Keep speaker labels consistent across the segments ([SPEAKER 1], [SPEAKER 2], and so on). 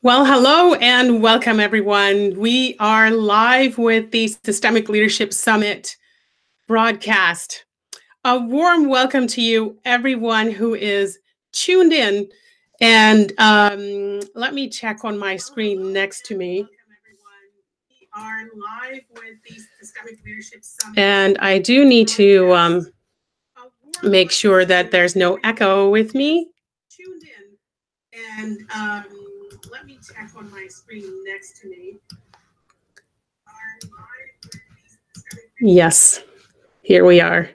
[SPEAKER 1] Well, hello and welcome, everyone. We are live with the Systemic Leadership Summit broadcast. A warm welcome to you, everyone who is tuned in. And let me check on my screen next to me. We are live with the Systemic Leadership Summit. And I do need to make sure that there's no echo with me. Tuned in. And let me check on my screen next to me. Yes, here we are.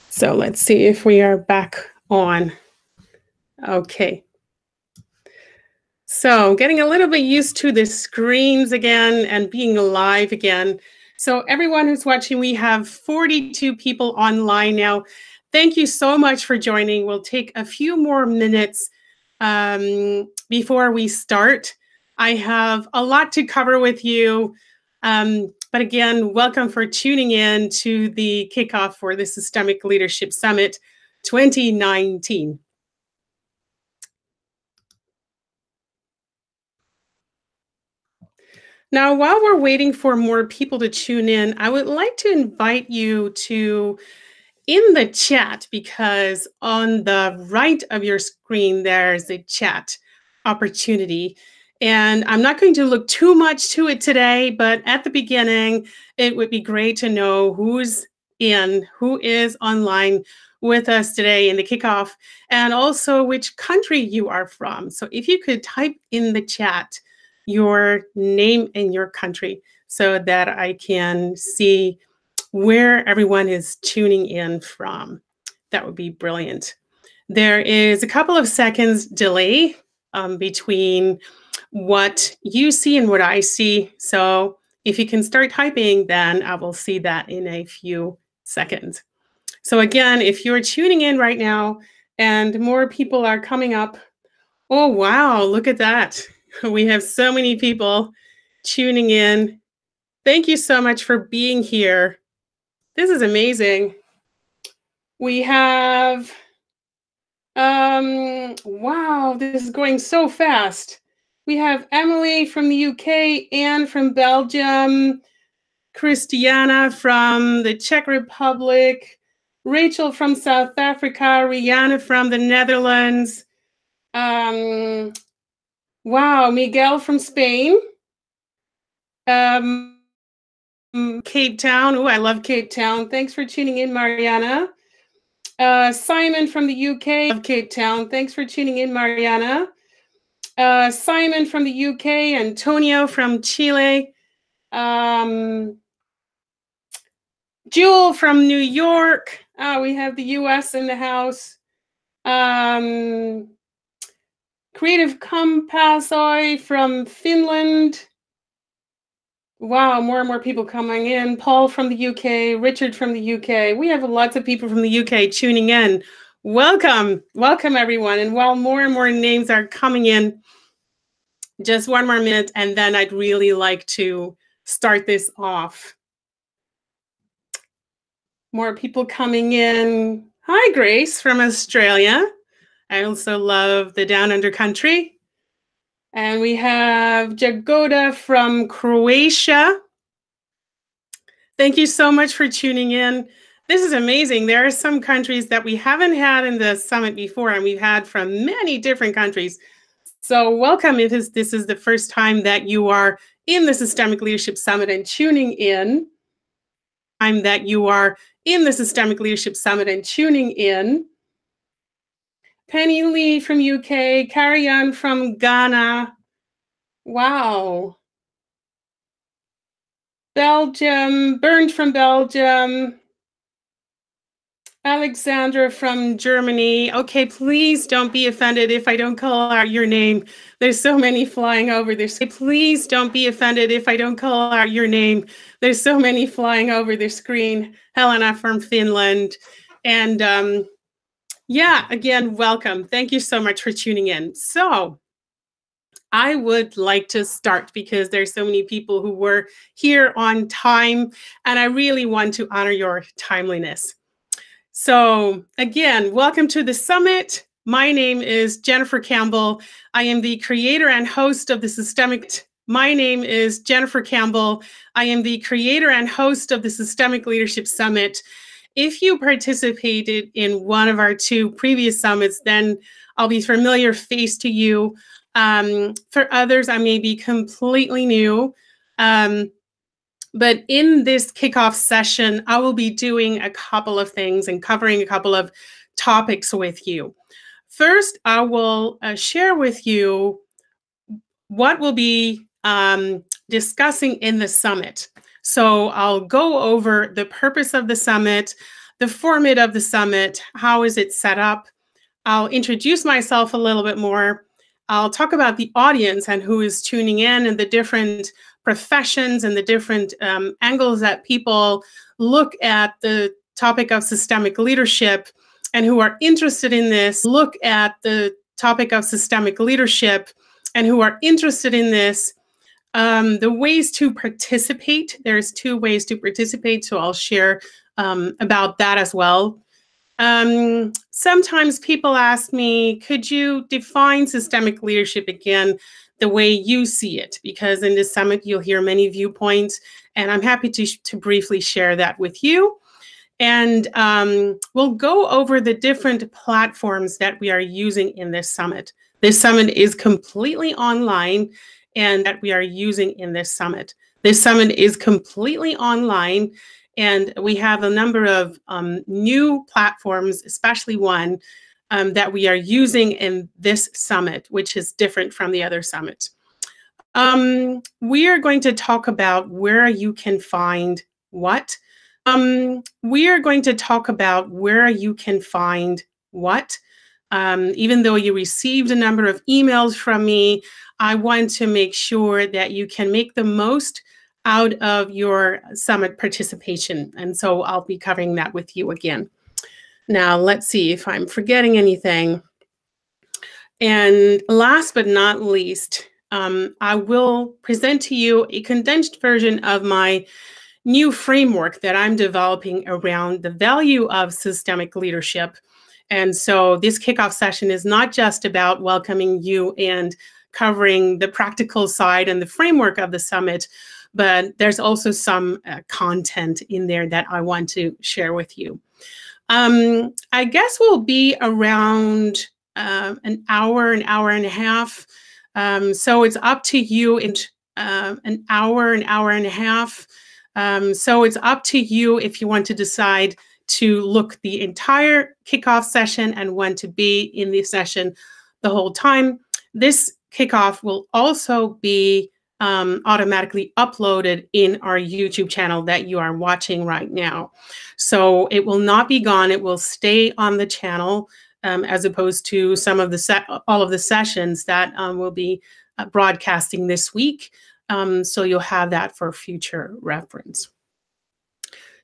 [SPEAKER 1] So let's see if we are back on. Okay. So getting a little bit used to the screens again and being live again. So everyone who's watching, we have 42 people online now. Thank you so much for joining. We'll take a few more minutes before we start. I have a lot to cover with you. But again, welcome for tuning in to the kickoff for the Systemic Leadership Summit 2019. Now, while we're waiting for more people to tune in, I would like to invite you to in the chat, because on the right of your screen, there's a chat opportunity. And I'm not going to look too much to it today, but at the beginning, it would be great to know who's in, who is online with us today in the kickoff, and also which country you are from. So if you could type in the chat your name and your country so that I can see where everyone is tuning in from. That would be brilliant. There is a couple of seconds delay between what you see and what I see. So if you can start typing, then I will see that in a few seconds. So again, if you're tuning in right now and more people are coming up, oh, wow, look at that. We have so many people tuning in. Thank you so much for being here. This is amazing. We have, wow, this is going so fast. We have Emily from the UK, Anne from Belgium, Christiana from the Czech Republic, Rachel from South Africa, Rihanna from the Netherlands, wow, Miguel from Spain, Cape Town. Oh, I love Cape Town. Thanks for tuning in, Mariana. Simon from the UK, of Cape Town. Thanks for tuning in, Mariana. Simon from the UK, Antonio from Chile, Jewel from New York. We have the US in the house. Creative Compassoy from Finland. Wow, more and more people coming in. Paul from the UK, Richard from the UK. We have lots of people from the UK tuning in. Welcome, welcome everyone. And while more and more names are coming in, just one more minute, and then I'd really like to start this off. More people coming in. Hi, Grace from Australia. I also love the Down Under country. And we have Jagoda from Croatia. Thank you so much for tuning in. This is amazing. There are some countries that we haven't had in the summit before, and we've had from many different countries. So welcome if this is the first time that you are in the Systemic Leadership Summit and tuning in. That you are in the Systemic Leadership Summit and tuning in. Penny Lee from UK, Carrie-Anne from Ghana. Wow. Belgium, Bernd from Belgium. Alexandra from Germany. Okay, please don't be offended if I don't call out your name. There's so many flying over this. Please don't be offended if I don't call out your name. There's so many flying over the screen. Helena from Finland. And yeah, again, welcome. Thank you so much for tuning in. So I would like to start because there's so many people who were here on time, and I really want to honor your timeliness. So again, welcome to the summit. My name is Jennifer Campbell. I am the creator and host of the Systemic. My name is Jennifer Campbell. I am the creator and host of the Systemic Leadership Summit. If you participated in one of our two previous summits, then I'll be familiar face to you. For others, I may be completely new. But in this kickoff session, I will be doing a couple of things and covering a couple of topics with you. First, I will share with you what we'll be discussing in the summit. So I'll go over the purpose of the summit, the format of the summit, how is it set up. I'll introduce myself a little bit more. I'll talk about the audience and who is tuning in and the different professions and the different angles that people look at the topic of systemic leadership and who are interested in this, the ways to participate. There's two ways to participate, so I'll share about that as well. Sometimes people ask me, could you define systemic leadership again the way you see it? Because in this summit, you'll hear many viewpoints, and I'm happy to briefly share that with you. And we'll go over the different platforms that we are using in this summit. This summit is completely online, and that we are using in this summit. This summit is completely online, and we have a number of new platforms, especially one that we are using in this summit, which is different from the other summits. We are going to talk about where you can find what. Even though you received a number of emails from me, I want to make sure that you can make the most out of your summit participation. And so I'll be covering that with you again. Now, let's see if I'm forgetting anything. And last but not least, I will present to you a condensed version of my new framework that I'm developing around the value of systemic leadership. And so this kickoff session is not just about welcoming you and covering the practical side and the framework of the summit, but there's also some content in there that I want to share with you. I guess we'll be around an hour and a half. So it's up to you in an hour and a half. So it's up to you if you want to decide to look the entire kickoff session and want to be in the session the whole time. This kickoff will also be automatically uploaded in our YouTube channel that you are watching right now. So it will not be gone. It will stay on the channel as opposed to some of all of the sessions that will be broadcasting this week. So you'll have that for future reference.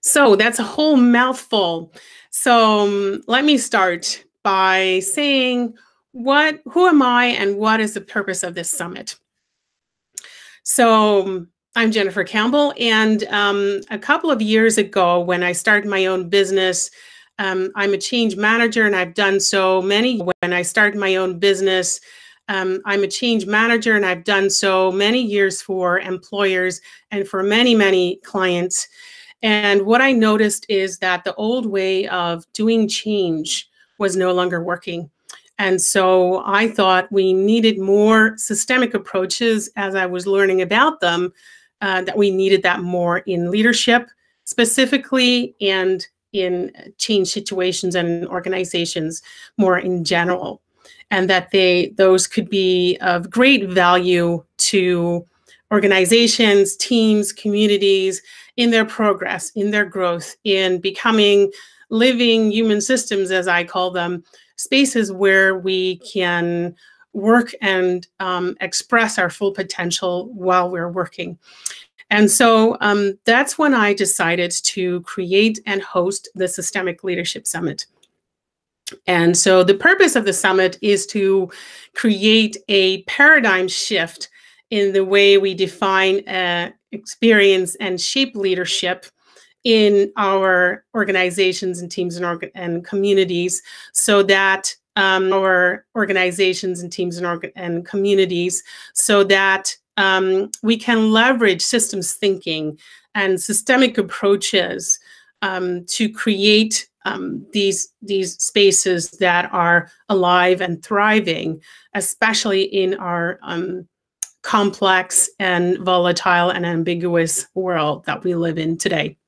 [SPEAKER 1] So that's a whole mouthful. So let me start by saying who am I and what is the purpose of this summit? So I'm Jennifer Campbell, and a couple of years ago when I started my own business, I'm a change manager, and I've done so many years for employers and for many, many clients. And what I noticed is that the old way of doing change was no longer working. And so I thought we needed more systemic approaches as I was learning about them, that we needed that more in leadership specifically and in change situations and in organizations more in general. And that those could be of great value to organizations, teams, communities in their progress, in their growth, in becoming living human systems, as I call them, spaces where we can work and express our full potential while we're working. And so that's when I decided to create and host the Systemic Leadership Summit. And so the purpose of the summit is to create a paradigm shift in the way we define, experience, and shape leadership in our organizations and teams and communities, so that we can leverage systems thinking and systemic approaches to create these spaces that are alive and thriving, especially in our complex and volatile and ambiguous world that we live in today.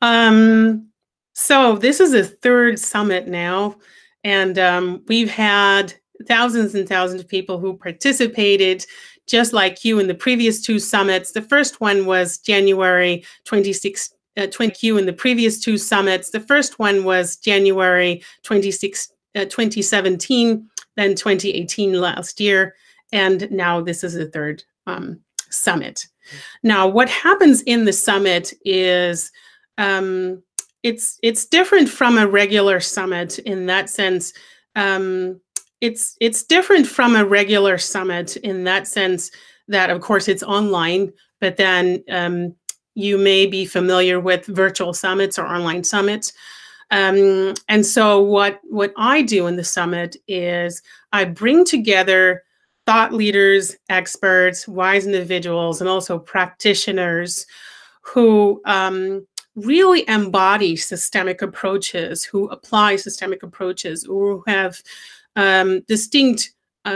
[SPEAKER 1] So this is a third summit now, and we've had thousands and thousands of people who participated, just like you in the previous two summits. The first one was January 26, 2017, then 2018 last year, and now this is the third summit. Now, what happens in the summit is it's different from a regular summit in that sense. It's different from a regular summit in that sense that, of course, it's online, but then you may be familiar with virtual summits or online summits. And so what I do in the summit is I bring together thought leaders, experts, wise individuals, and also practitioners who really embody systemic approaches, who apply systemic approaches, or who have distinct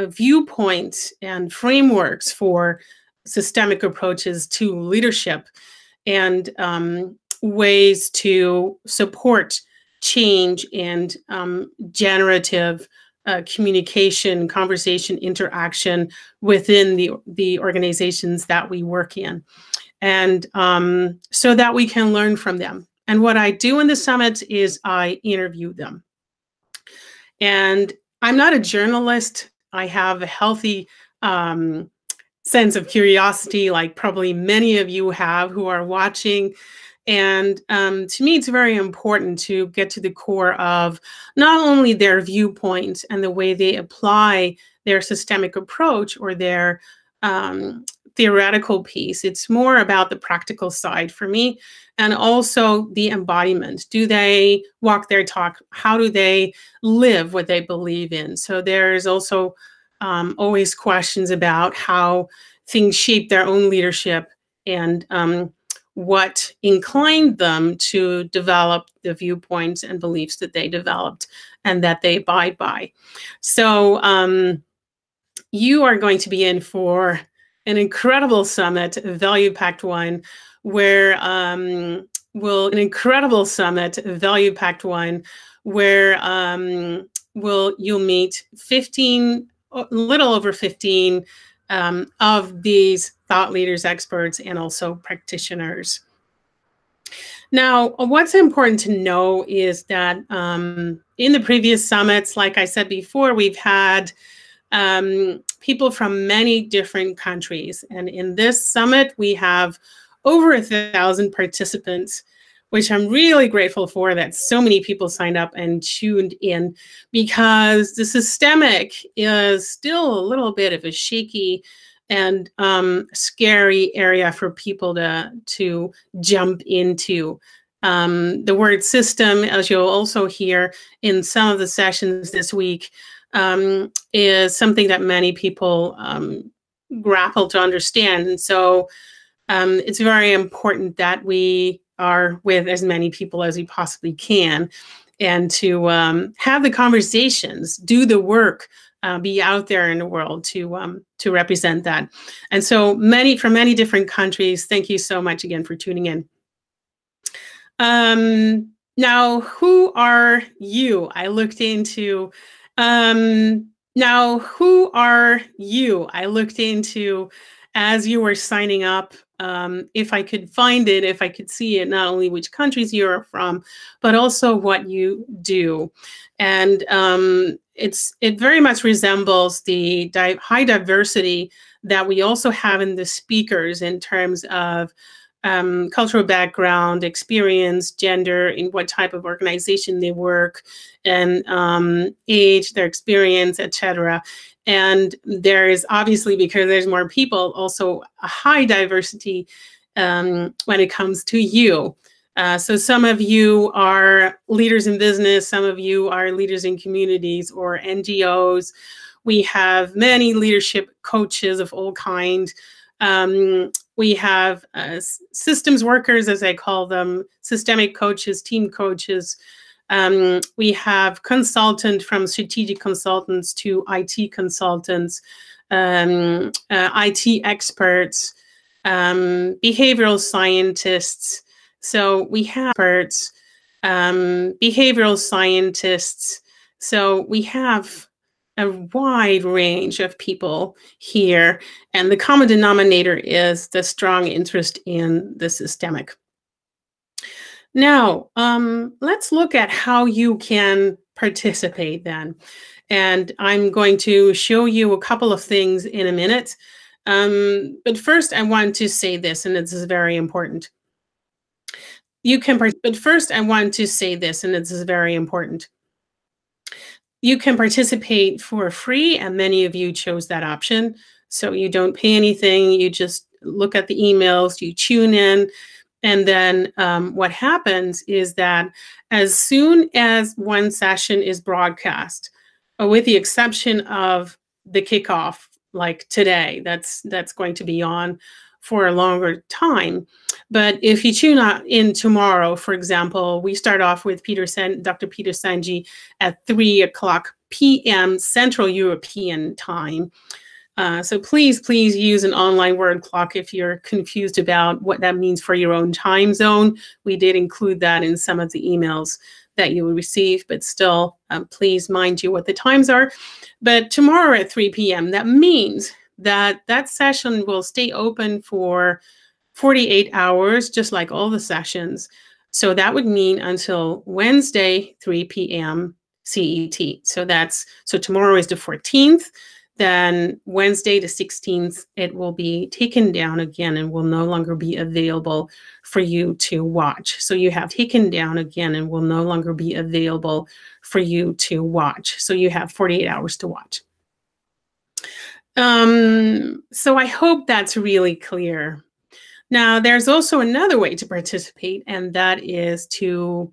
[SPEAKER 1] viewpoints and frameworks for systemic approaches to leadership and ways to support change and generative communication, conversation, interaction within the organizations that we work in, and so that we can learn from them. And what I do in the summit is I interview them. And I'm not a journalist. I have a healthy sense of curiosity, like probably many of you have who are watching. And to me, it's very important to get to the core of not only their viewpoint and the way they apply their systemic approach or their theoretical piece. It's more about the practical side for me, and also the embodiment. Do they walk their talk? How do they live what they believe in? So there's also always questions about how things shape their own leadership and what inclined them to develop the viewpoints and beliefs that they developed and that they abide by. So you are going to be in for an incredible summit, a value-packed one, where you'll meet 15, a little over 15 of these thought leaders, experts, and also practitioners. Now, what's important to know is that in the previous summits, like I said before, we've had people from many different countries. And in this summit, we have over 1,000 participants, which I'm really grateful for that so many people signed up and tuned in, because the systemic is still a little bit of a shaky and scary area for people to jump into. The word system, as you'll also hear in some of the sessions this week, is something that many people grapple to understand. And so it's very important that we are with as many people as we possibly can, and to have the conversations, do the work, be out there in the world to represent that. And so from many different countries, thank you so much again for tuning in. Now, who are you? I looked into as you were signing up, if I could find it, if I could see it, not only which countries you are from, but also what you do. And it very much resembles the high diversity that we also have in the speakers in terms of cultural background, experience, gender, in what type of organization they work, and age, their experience, etc. And there is obviously, because there's more people, also a high diversity when it comes to you. So some of you are leaders in business, some of you are leaders in communities or NGOs. We have many leadership coaches of all kinds. We have systems workers, as I call them, systemic coaches, team coaches. We have consultant, from strategic consultants to IT consultants, IT experts, behavioral scientists. So we have experts, behavioral scientists. So we have a wide range of people here, and the common denominator is the strong interest in the systemic. Now, let's look at how you can participate then. And I'm going to show you a couple of things in a minute. But first, I want to say this, and this is very important. You can participate for free, and many of you chose that option. So you don't pay anything, you just look at the emails, you tune in, and then what happens is that as soon as one session is broadcast, with the exception of the kickoff, like today, that's going to be on for a longer time. But if you tune in tomorrow, for example, we start off with Dr. Peter Sanji at 3:00 p.m. Central European time. So please use an online word clock if you're confused about what that means for your own time zone. We did include that in some of the emails that you will receive, but still, please mind you what the times are. But tomorrow at 3 p.m., that means that that session will stay open for 48 hours, just like all the sessions. So that would mean until Wednesday, 3 p.m. CET. So tomorrow is the 14th. Then Wednesday the 16th, it will be taken down again and will no longer be available for you to watch. So you have taken down again and will no longer be available for you to watch. So you have 48 hours to watch. So I hope that's really clear. Now, there's also another way to participate, and that is to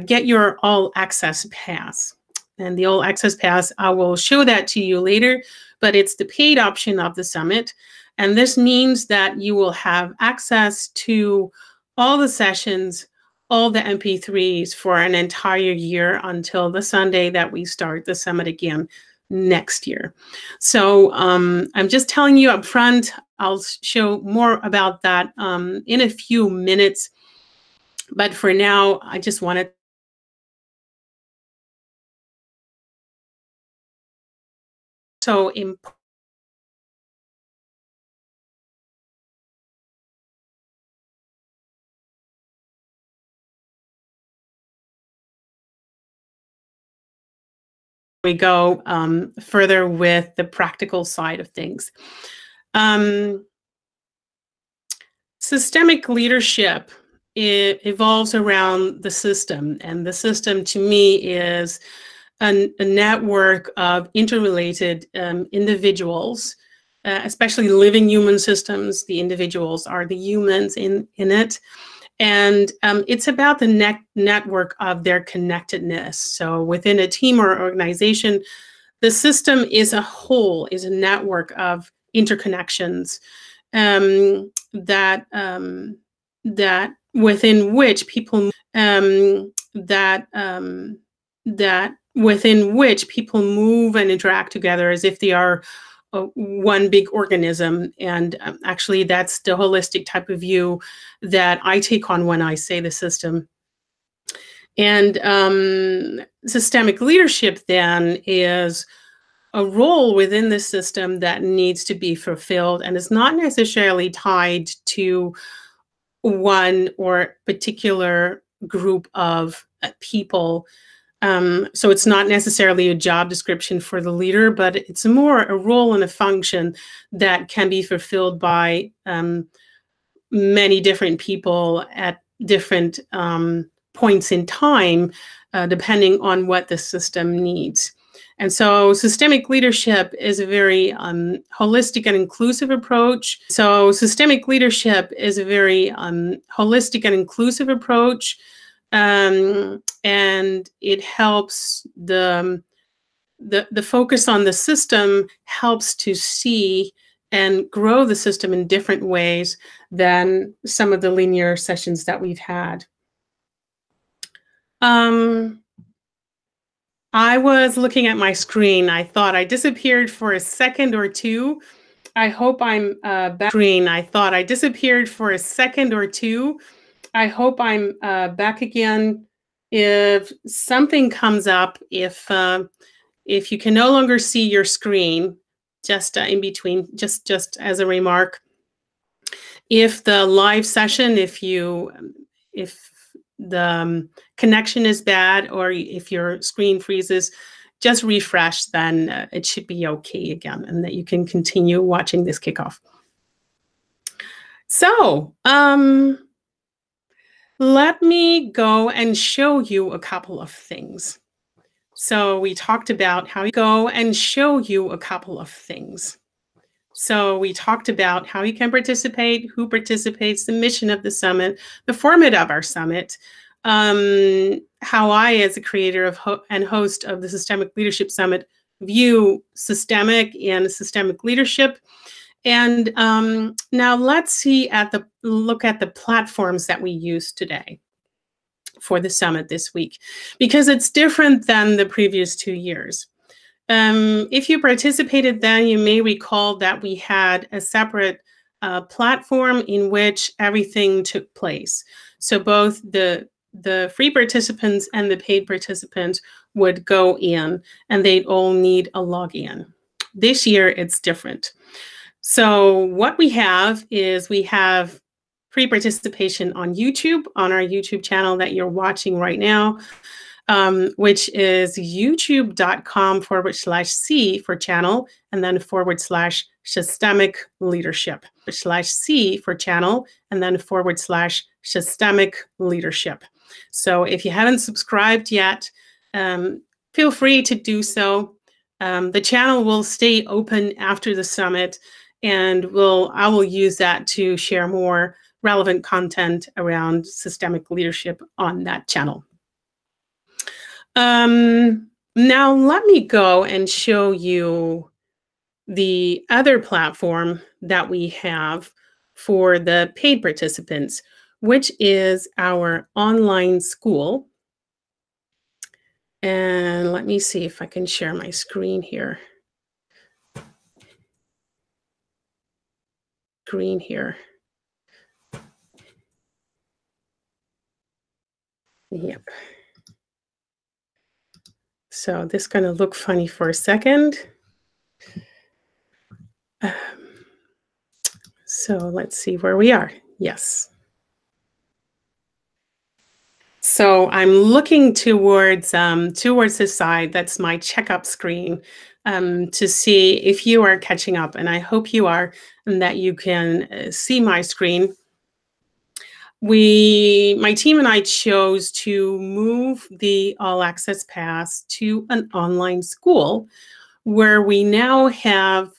[SPEAKER 1] get your all access pass. And the all access pass, I will show that to you later, but it's the paid option of the summit. And this means that you will have access to all the sessions, all the MP3s for an entire year until the Sunday that we start the summit again next year. So I'm just telling you up front, I'll show more about that in a few minutes. But for now, I just wanted so important. We go further with the practical side of things. Systemic leadership, it evolves around the system, and the system to me is a network of interrelated individuals, especially living human systems. The individuals are the humans in it. And it's about the network of their connectedness. So within a team or organization, the system is a whole, is a network of interconnections that within which people move and interact together as if they are one big organism. And actually, that's the holistic type of view that I take on when I say the system. And systemic leadership then is a role within the system that needs to be fulfilled and is not necessarily tied to one or particular group of people. So it's not necessarily a job description for the leader, but it's more a role and a function that can be fulfilled by many different people at different points in time, depending on what the system needs. And so systemic leadership is a very holistic and inclusive approach. And it helps the focus on the system helps to see and grow the system in different ways than some of the linear sessions that we've had. I was looking at my screen. I thought I disappeared for a second or two. I hope I'm back. I thought I disappeared for a second or two. I hope I'm back again. If something comes up, if you can no longer see your screen, just in between, just as a remark, if the live session, if the connection is bad or if your screen freezes, just refresh, then it should be okay again, and that you can continue watching this kickoff. So let me go and show you a couple of things. So we talked about how you go and show you a couple of things. So we talked about how you can participate, who participates, the mission of the summit, the format of our summit, how I, as a creator of and host of the Systemic Leadership Summit, view systemic and systemic leadership. And now let's look at the platforms that we use today for the summit this week, because it's different than the previous 2 years. If you participated then, you may recall that we had a separate platform in which everything took place. So both the free participants and the paid participants would go in, and they'd all need a login. This year, it's different. So what we have is we have free participation on YouTube, on our YouTube channel that you're watching right now, which is youtube.com/C for channel, and then /systemic leadership, /C for channel, and then /systemic leadership. So if you haven't subscribed yet, feel free to do so. The channel will stay open after the summit, and I will use that to share more relevant content around systemic leadership on that channel. Now let me go and show you the other platform that we have for the paid participants, which is our online school. And let me see if I can share my screen here. Yep. So this is going to look funny for a second. So let's see where we are. Yes. So I'm looking towards this side. That's my checkup screen, to see if you are catching up, and I hope you are, and that you can see my screen. My team and I chose to move the All Access Pass to an online school where we now have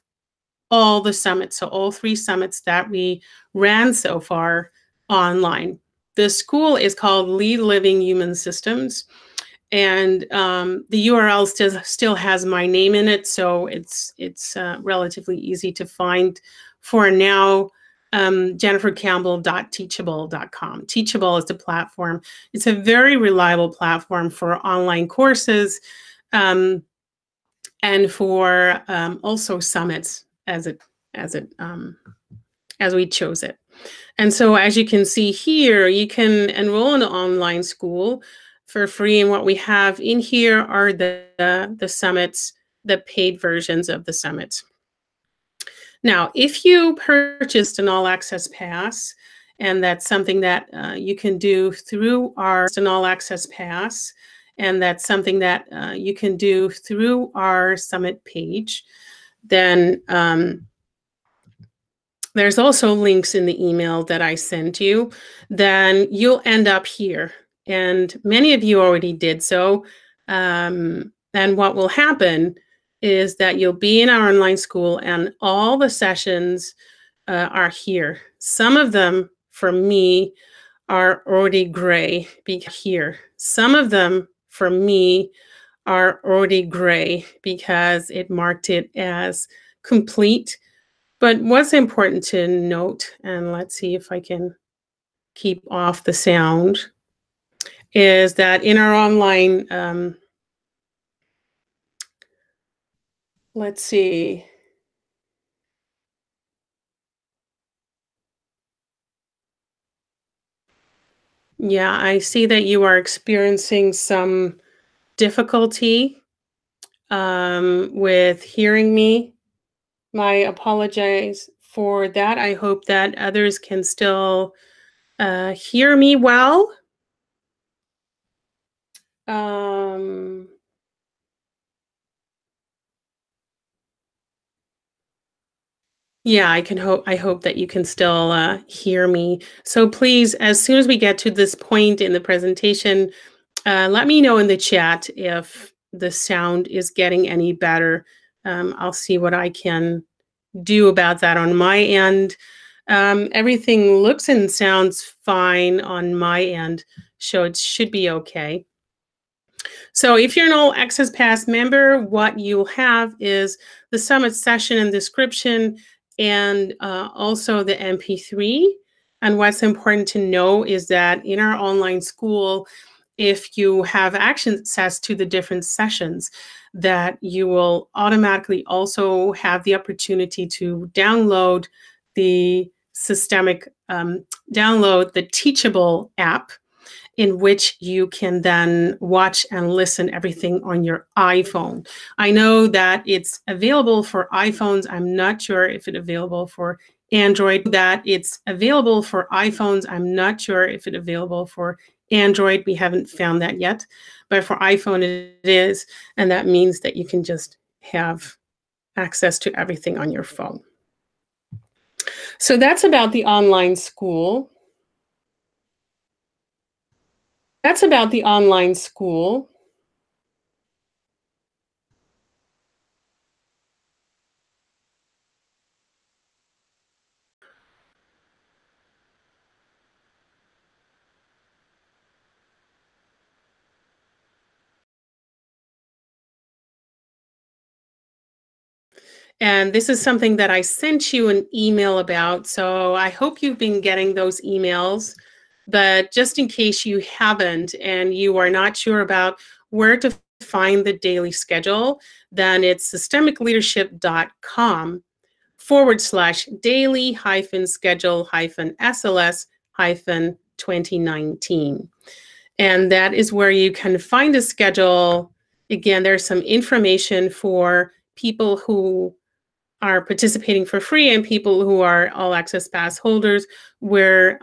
[SPEAKER 1] all the summits, so all 3 summits that we ran so far online. The school is called Lead Living Human Systems, and the URL still has my name in it, so it's relatively easy to find for now. jennifercampbell.teachable.com. Teachable is the platform. It's a very reliable platform for online courses, and for also summits as we chose it. And so as you can see here, you can enroll in an online school for free, and what we have in here are the summits, the paid versions of the summits. Now, if you purchased an All Access Pass, and that's something that you can do through our All Access Pass, and that's something that you can do through our summit page, then there's also links in the email that I sent you. Then you'll end up here, and many of you already did so. And what will happen is that you'll be in our online school and all the sessions are here. Some of them, for me, are already gray here. Some of them, for me, are already gray because it marked it as complete. But what's important to note, and let's see if I can keep off the sound, is that in our online, let's see. Yeah, I see that you are experiencing some difficulty with hearing me. I apologize for that. I hope that others can still hear me well. Um, yeah, I hope that you can still hear me. So please, as soon as we get to this point in the presentation, let me know in the chat if the sound is getting any better. I'll see what I can do about that on my end. Everything looks and sounds fine on my end, so it should be okay. So if you're an All Access Pass member, what you'll have is the summit session and description and also the MP3. And what's important to know is that in our online school, if you have access to the different sessions, that you will automatically also have the opportunity to download the download the Teachable app, in which you can then watch and listen everything on your iPhone. I know that it's available for iPhones. I'm not sure if it's available for Android. That it's available for iPhones. I'm not sure if it's available for Android. We haven't found that yet, but for iPhone it is, and that means that you can just have access to everything on your phone. So that's about the online school. That's about the online school. And this is something that I sent you an email about. So I hope you've been getting those emails. But just in case you haven't and you are not sure about where to find the daily schedule, then it's systemicleadership.com/daily schedule SLS 2019. And that is where you can find a schedule. Again, there's some information for people who are participating for free and people who are All Access Pass holders, where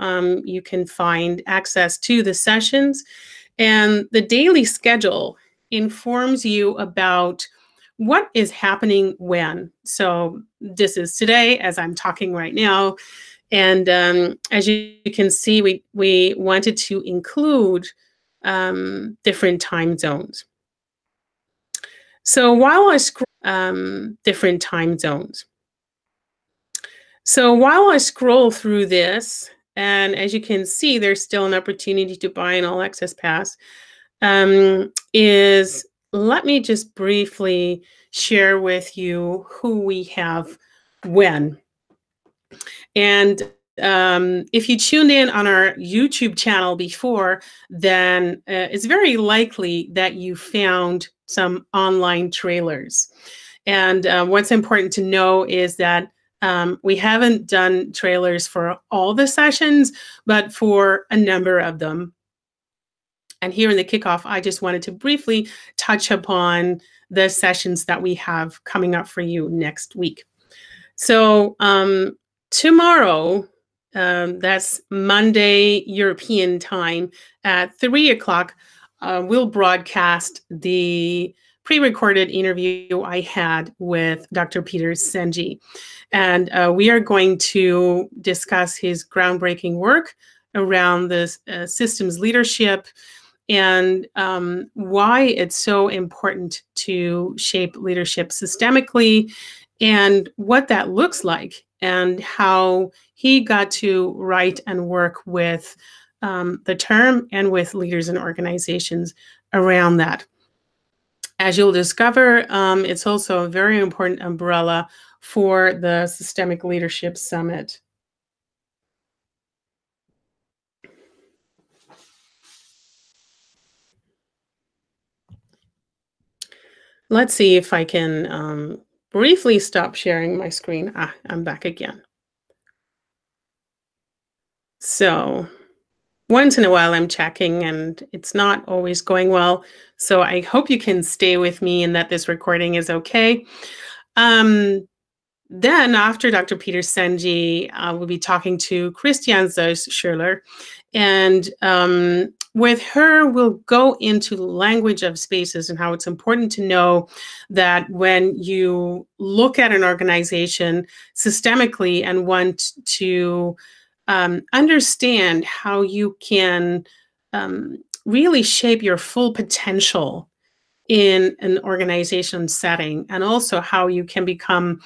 [SPEAKER 1] you can find access to the sessions. And the daily schedule informs you about what is happening when. So this is today as I'm talking right now. And as you can see, we wanted to include different time zones. So while I scroll different time zones. So while I scroll through this, and as you can see, there's still an opportunity to buy an All Access Pass, let me just briefly share with you who we have when. And if you tuned in on our YouTube channel before, then it's very likely that you found some online trailers. And what's important to know is that we haven't done trailers for all the sessions, but for a number of them. And here in the kickoff, I just wanted to briefly touch upon the sessions that we have coming up for you next week. So tomorrow, that's Monday European time at 3 o'clock, we'll broadcast the pre-recorded interview I had with Dr. Peter Senji. And we are going to discuss his groundbreaking work around the systems leadership and why it's so important to shape leadership systemically and what that looks like, and how he got to write and work with the term and with leaders and organizations around that. As you'll discover, it's also a very important umbrella for the Systemic Leadership Summit. Let's see if I can briefly stop sharing my screen. I'm back again. So once in a while I'm checking and it's not always going well. So I hope you can stay with me and that this recording is okay. Then after Dr. Peter Senji, we'll be talking to Christiane Zeus-Schürler. And with her, we'll go into language of spaces and how it's important to know that when you look at an organization systemically and want to understand how you can really shape your full potential in an organization setting, and also how you can become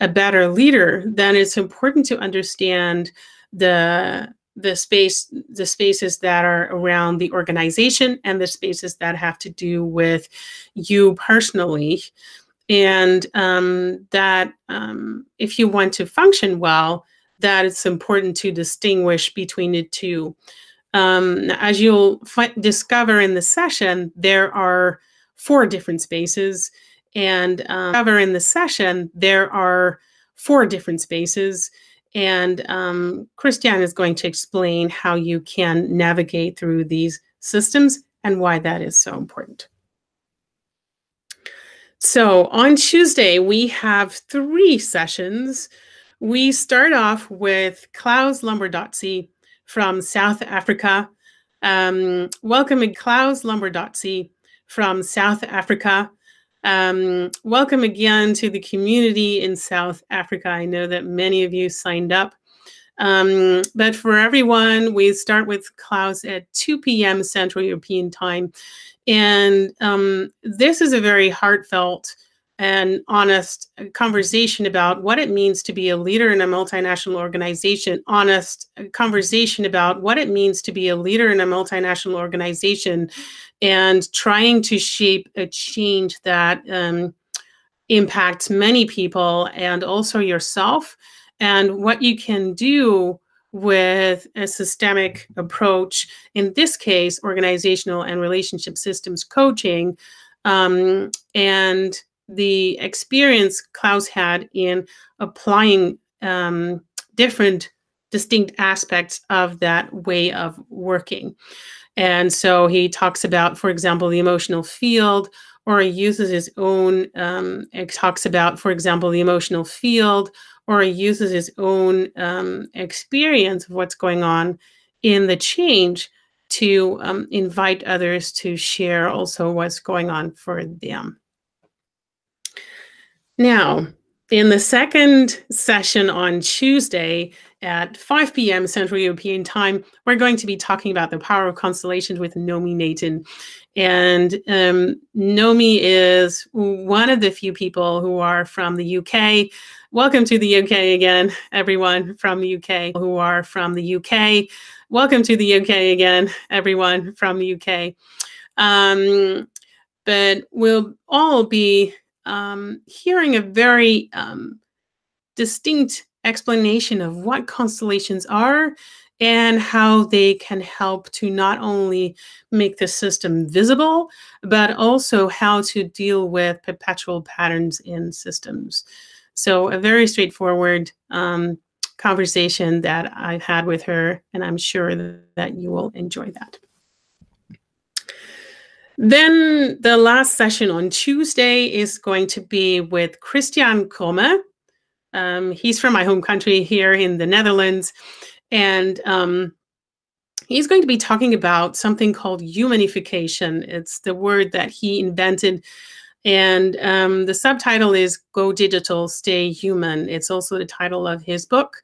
[SPEAKER 1] a better leader, then it's important to understand the spaces that are around the organization and the spaces that have to do with you personally. And that if you want to function well, that it's important to distinguish between the two. As you'll discover in the session, there are 4 different spaces, and Christiane is going to explain how you can navigate through these systems and why that is so important. So on Tuesday, we have 3 sessions. We start off with Klaus Lombardozzi from South Africa. Welcome, Klaus Lombardozzi from South Africa. Welcome again to the community in South Africa. I know that many of you signed up. But for everyone, we start with Klaus at 2 p.m. Central European Time. And this is a very heartfelt and honest conversation about what it means to be a leader in a multinational organization, and trying to shape a change that impacts many people and also yourself, and what you can do with a systemic approach, in this case, organizational and relationship systems coaching, and the experience Klaus had in applying different distinct aspects of that way of working. And so he talks about, for example, the emotional field, or he uses his own, experience of what's going on in the change to invite others to share also what's going on for them. Now, in the second session on Tuesday at 5 p.m. Central European Time, we're going to be talking about the power of constellations with Nomi Nathan. And Nomi is one of the few people who are from the UK. Welcome to the UK again, everyone from the UK who are from the UK. Welcome to the UK again, everyone from the UK. But we'll all be hearing a very distinct explanation of what constellations are and how they can help to not only make the system visible, but also how to deal with perpetual patterns in systems. So a very straightforward conversation that I've had with her, and I'm sure that you will enjoy that. Then the last session on Tuesday is going to be with Christian Kromme. He's from my home country here in the Netherlands. And he's going to be talking about something called humanification. It's the word that he invented. And the subtitle is Go Digital, Stay Human. It's also the title of his book.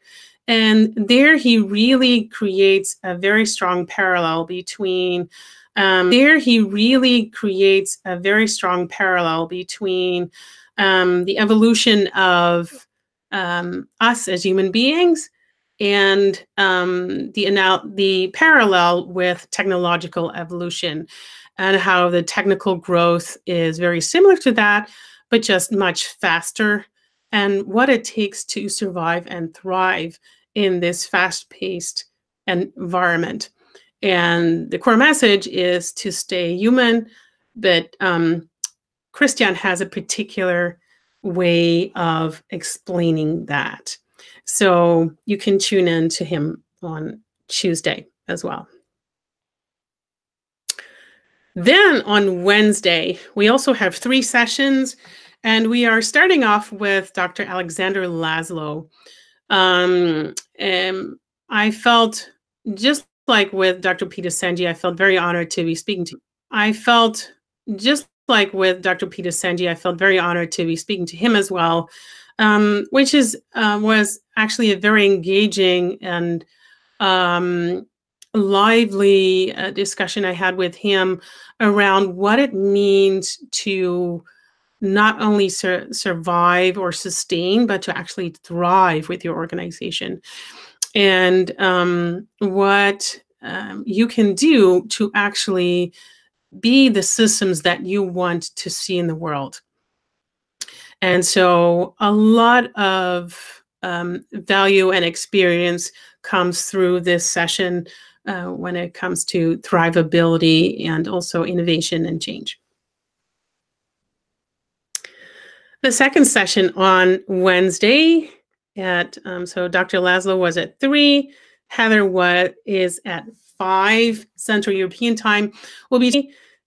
[SPEAKER 1] And there he really creates a very strong parallel between there he really creates a very strong parallel between the evolution of us as human beings and the parallel with technological evolution, and how the technical growth is very similar to that, but just much faster, and what it takes to survive and thrive in this fast-paced environment. And the core message is to stay human, but Christian has a particular way of explaining that. So you can tune in to him on Tuesday as well. Then on Wednesday, we also have 3 sessions, and we are starting off with Dr. Alexander Laszlo. And I felt, just like with Dr. Peter Senji, I felt very honored to be speaking to. I felt, just like with Dr. Peter Senji, I felt very honored to be speaking to him as well, which was actually a very engaging and lively discussion I had with him around what it means to not only survive or sustain, but to actually thrive with your organization, and what you can do to actually be the systems that you want to see in the world. And so a lot of value and experience comes through this session when it comes to thrivability and also innovation and change. The second session on Wednesday so Dr. Laszlo was at 3, Heather is at 5 Central European Time.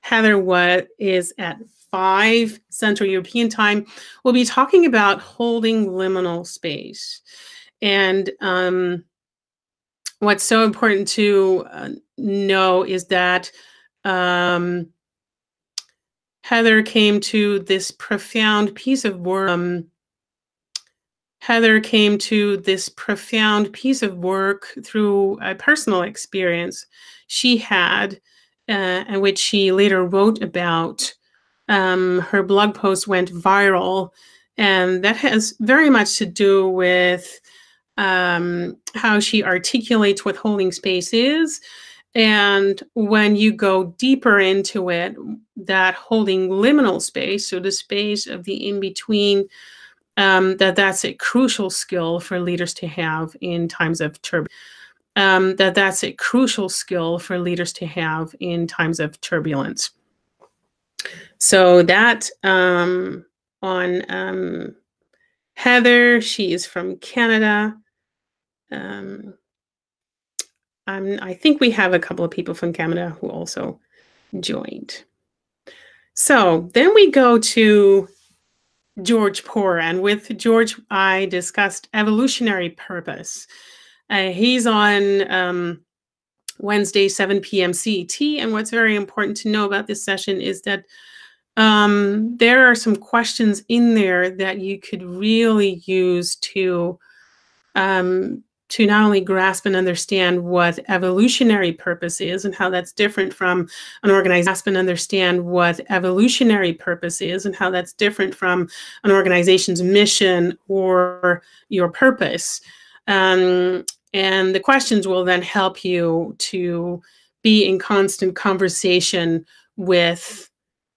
[SPEAKER 1] Heather is at 5 Central European Time. We'll be talking about holding liminal space. And what's so important to know is that Heather came to this profound piece of work. Through a personal experience she had, and which she later wrote about. Her blog post went viral, and that has very much to do with how she articulates what holding space is. And when you go deeper into it, that holding liminal space, so the space of the in-between, that's a crucial skill for leaders to have in times of turbulence. So that on Heather, she is from Canada. I think we have a couple of people from Canada who also joined. So then we go to George Poor, and with George, I discussed evolutionary purpose. He's on Wednesday, 7 p.m. CET, and what's very important to know about this session is that there are some questions in there that you could really use to not only grasp and understand what evolutionary purpose is and how that's different from an organization's mission or your purpose. And the questions will then help you to be in constant conversation with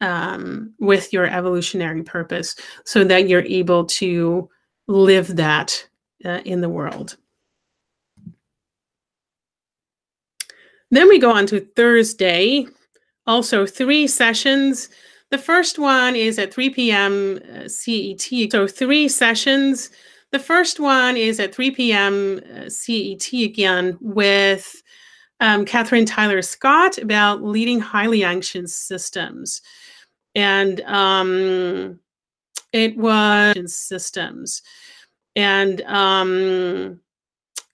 [SPEAKER 1] your evolutionary purpose, so that you're able to live that in the world. Then we go on to Thursday, also 3 sessions. The first one is at 3 p.m. CET. So 3 sessions. The first one is at 3 p.m. CET again with Catherine Tyler Scott about leading highly anxious systems. And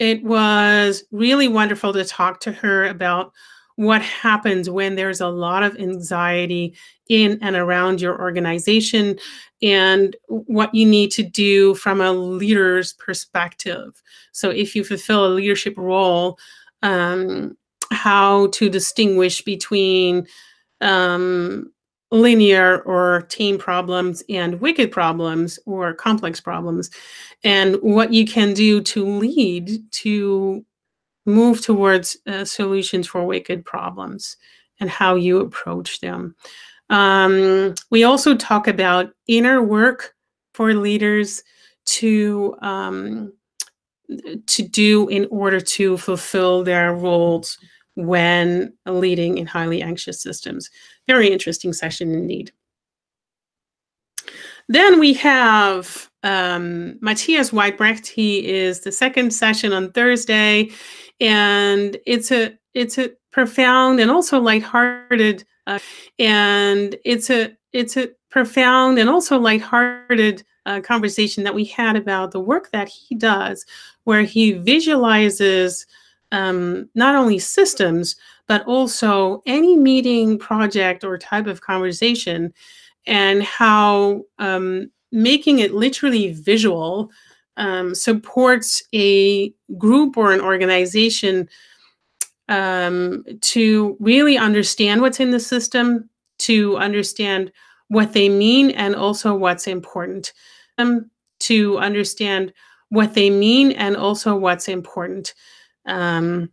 [SPEAKER 1] it was really wonderful to talk to her about what happens when there's a lot of anxiety in and around your organization, and what you need to do from a leader's perspective. So if you fulfill a leadership role, how to distinguish between linear or tame problems and wicked problems or complex problems, and what you can do to lead to move towards solutions for wicked problems and how you approach them. We also talk about inner work for leaders to do in order to fulfill their roles when leading in highly anxious systems. Very interesting session indeed. Then we have Matias Brecht. He is the second session on Thursday, and it's a profound and also lighthearted conversation that we had about the work that he does, where he visualizes not only systems, but also any meeting, project, or type of conversation, and how making it literally visual supports a group or an organization to really understand what's in the system, to understand what they mean and also what's important. To understand what they mean and also what's important. And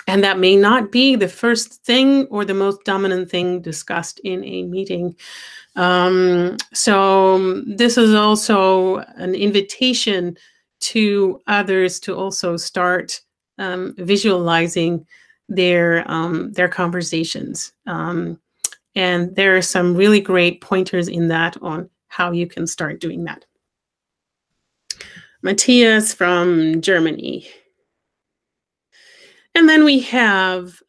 [SPEAKER 1] that may not be the first thing or the most dominant thing discussed in a meeting. So this is also an invitation to others to also start visualizing their conversations. And there are some really great pointers in that on how you can start doing that. Matias from Germany. And then we have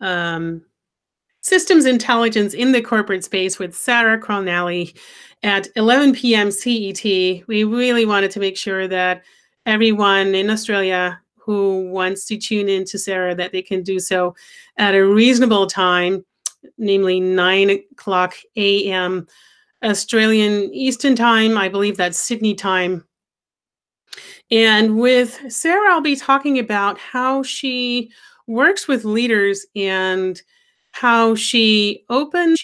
[SPEAKER 1] Systems Intelligence in the Corporate Space with Sarah Cronelli at 11 p.m. CET. We really wanted to make sure that everyone in Australia who wants to tune in to Sarah, that they can do so at a reasonable time, namely 9:00 a.m. Australian Eastern Time. I believe that's Sydney time. And with Sarah, I'll be talking about how she works with leaders and how she opens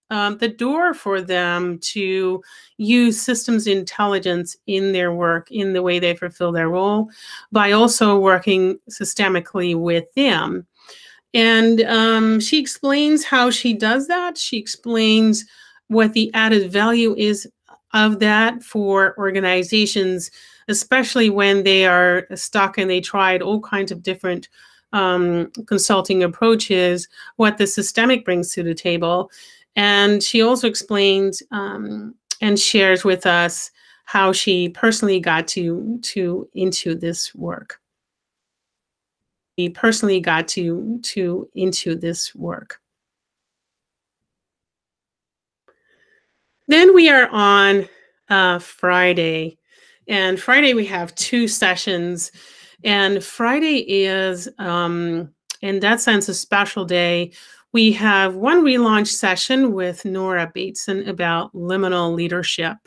[SPEAKER 1] the door for them to use systems intelligence in their work, in the way they fulfill their role, by also working systemically with them. And she explains how she does that. She explains what the added value is of that for organizations, especially when they are stuck and they tried all kinds of different consulting approaches, what the systemic brings to the table. And she also explains and shares with us how she personally got into this work. Then we are on Friday, and Friday we have 2 sessions, and Friday is, in that sense, a special day. We have one relaunch session with Nora Bateson about liminal leadership.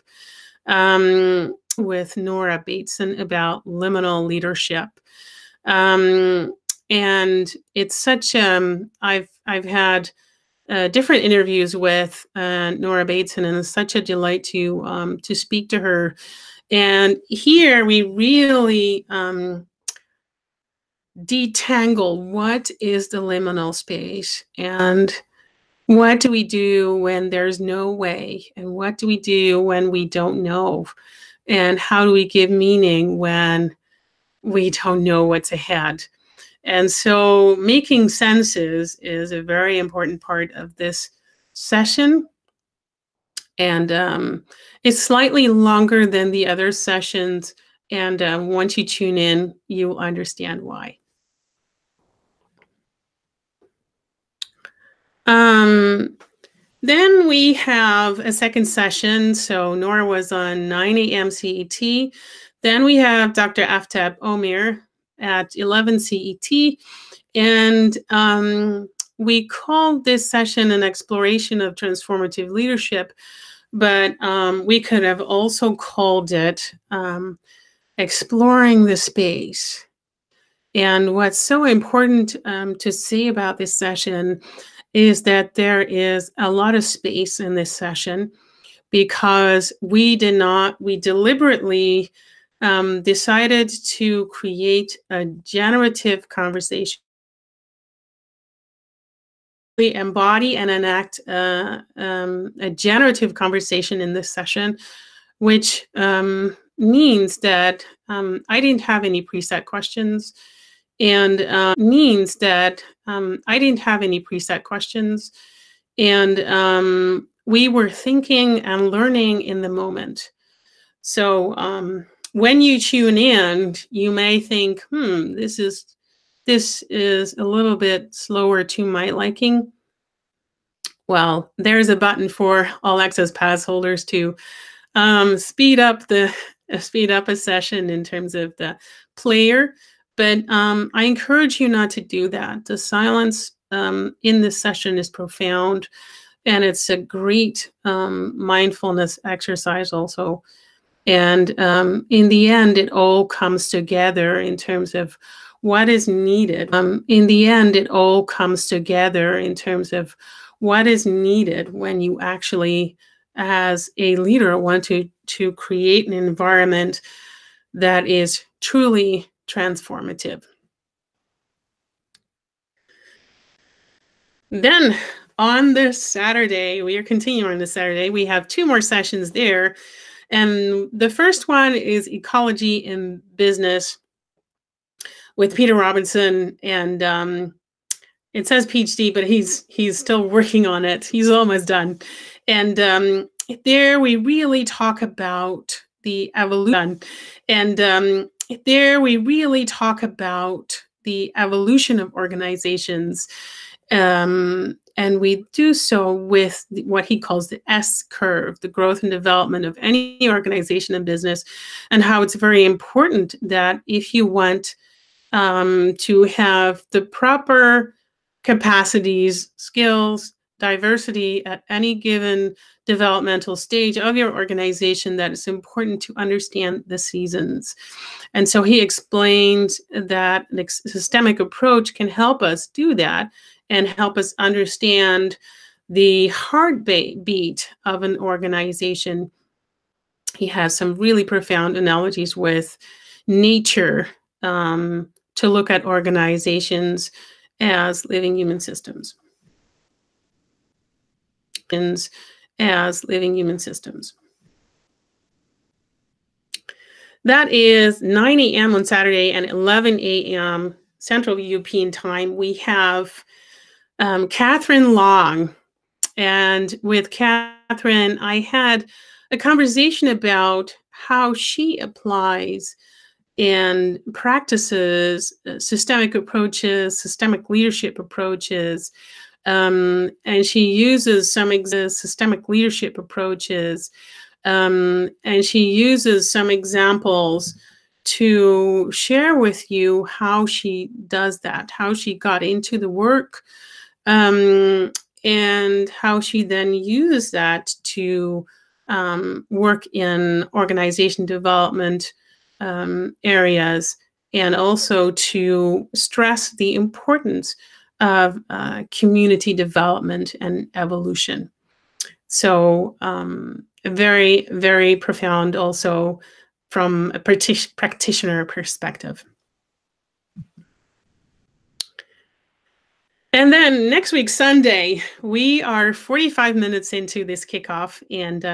[SPEAKER 1] And it's such, I've had different interviews with Nora Bateson, and it's such a delight to speak to her. And here we really detangle what is the liminal space, and what do we do when there's no way, and what do we do when we don't know, and how do we give meaning when we don't know what's ahead. And so making senses is a very important part of this session. And it's slightly longer than the other sessions. And once you tune in, you will understand why. Then we have a second session. So Nora was on 9 a.m. CET. Then we have Dr. Aftab Omer at 11 CET. And we called this session an exploration of transformative leadership, but we could have also called it exploring the space. And what's so important to see about this session is that there is a lot of space in this session because we deliberately decided to create a generative conversation, we embody and enact a generative conversation in this session, which means that I didn't have any preset questions, and we were thinking and learning in the moment. So when you tune in, you may think, this is a little bit slower to my liking. Well, there's a button for all access pass holders to speed up a session in terms of the player, but I encourage you not to do that. The silence in this session is profound, and it's a great mindfulness exercise also. And in the end, it all comes together in terms of what is needed. What is needed when you actually, as a leader, want to create an environment that is truly transformative. Then on this Saturday, we are continuing on this Saturday, we have 2 more sessions there. And the first one is Ecology in Business with Peter Robinson, and it says PhD, but he's still working on it. He's almost done. And there we really talk about the evolution. And there we really talk about the evolution of organizations. And we do so with what he calls the S curve, the growth and development of any organization and business, and how it's very important that if you want to have the proper capacities, skills, diversity at any given developmental stage of your organization, that it's important to understand the seasons. And so he explains that a systemic approach can help us do that and help us understand the heartbeat of an organization. He has some really profound analogies with nature to look at organizations as living human systems. That is 9 a.m. on Saturday and 11 a.m. Central European Time. We have Katherine Long. And with Katherine, I had a conversation about how she applies and practices systemic approaches, systemic leadership approaches, and she uses some systemic leadership approaches, and she uses some examples to share with you how she does that, how she got into the work, and how she then uses that to work in organization development areas, and also to stress the importance of community development and evolution. So very, very profound also from a practitioner perspective. And then next week, Sunday, we are 45 minutes into this kickoff, and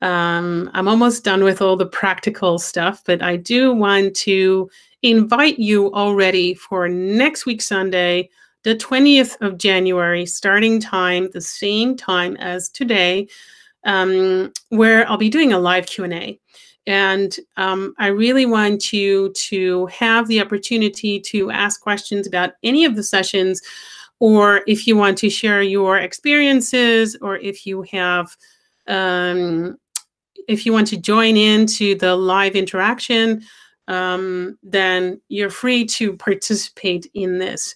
[SPEAKER 1] I'm almost done with all the practical stuff, but I do want to invite you already for next week, Sunday, the 20th of January, starting time, the same time as today, where I'll be doing a live Q&A. And I really want you to have the opportunity to ask questions about any of the sessions, or if you want to share your experiences, or if you have, if you want to join into the live interaction, then you're free to participate in this.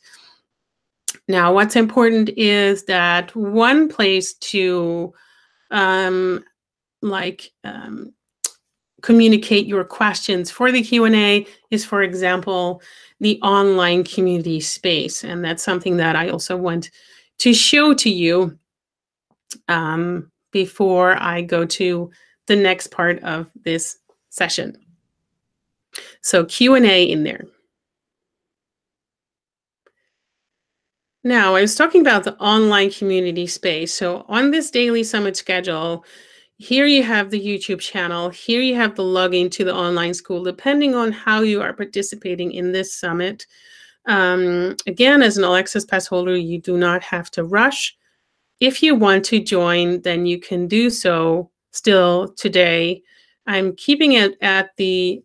[SPEAKER 1] Now, what's important is that one place to communicate your questions for the Q&A is, for example, the online community space. And that's something that I also want to show to you before I go to the next part of this session. So Q&A in there. Now, I was talking about the online community space. So on this daily summit schedule, here you have the YouTube channel. Here you have the login to the online school, depending on how you are participating in this summit. Again, as an All Access Pass holder, you do not have to rush. If you want to join, then you can do so still today. I'm keeping it at the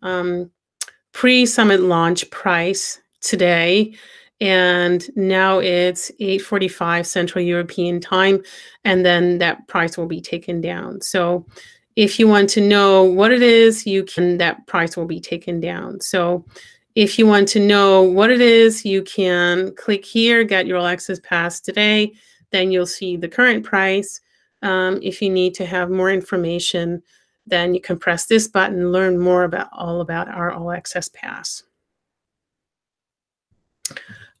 [SPEAKER 1] pre-summit launch price today. And now it's 8:45 Central European time, and then that price will be taken down. So if you want to know what it is, that price will be taken down. So if you want to know what it is, you can click here, get your All Access Pass today, then you'll see the current price. If you need to have more information, then you can press this button, learn more about our All Access Pass.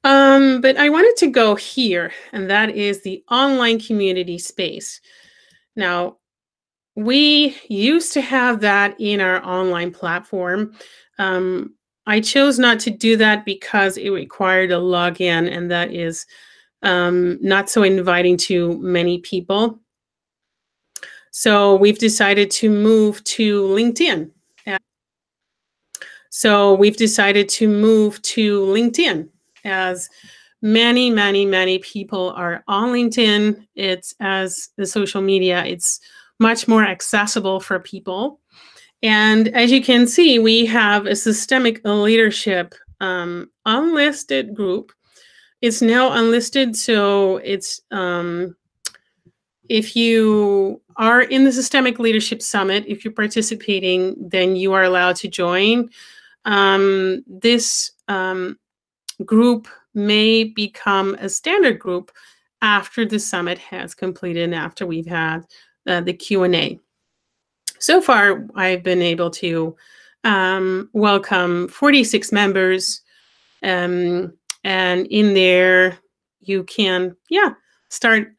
[SPEAKER 1] But I wanted to go here, and that is the online community space. Now, we used to have that in our online platform. I chose not to do that because it required a login, and that is not so inviting to many people. So we've decided to move to LinkedIn. As many people are on LinkedIn. It's as the social media, it's much more accessible for people. And as you can see, we have a systemic leadership unlisted group. It's now unlisted, so it's if you are in the Systemic Leadership Summit, if you're participating, then you are allowed to join. This group may become a standard group after the summit has completed and after we've had the Q&A. So far, I've been able to welcome 46 members, and in there you can, start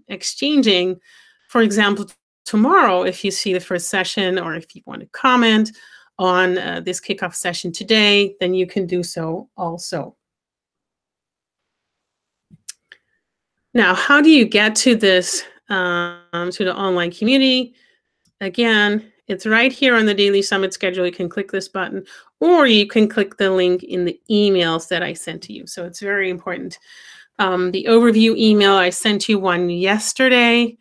[SPEAKER 1] exchanging. For example, tomorrow, if you see the first session or if you want to comment on this kickoff session today, then you can do so also. Now, how do you get to this, to the online community? Again, it's right here on the daily summit schedule. You can click this button, or you can click the link in the emails that I sent to you. So it's very important. The overview email, I sent you one yesterday,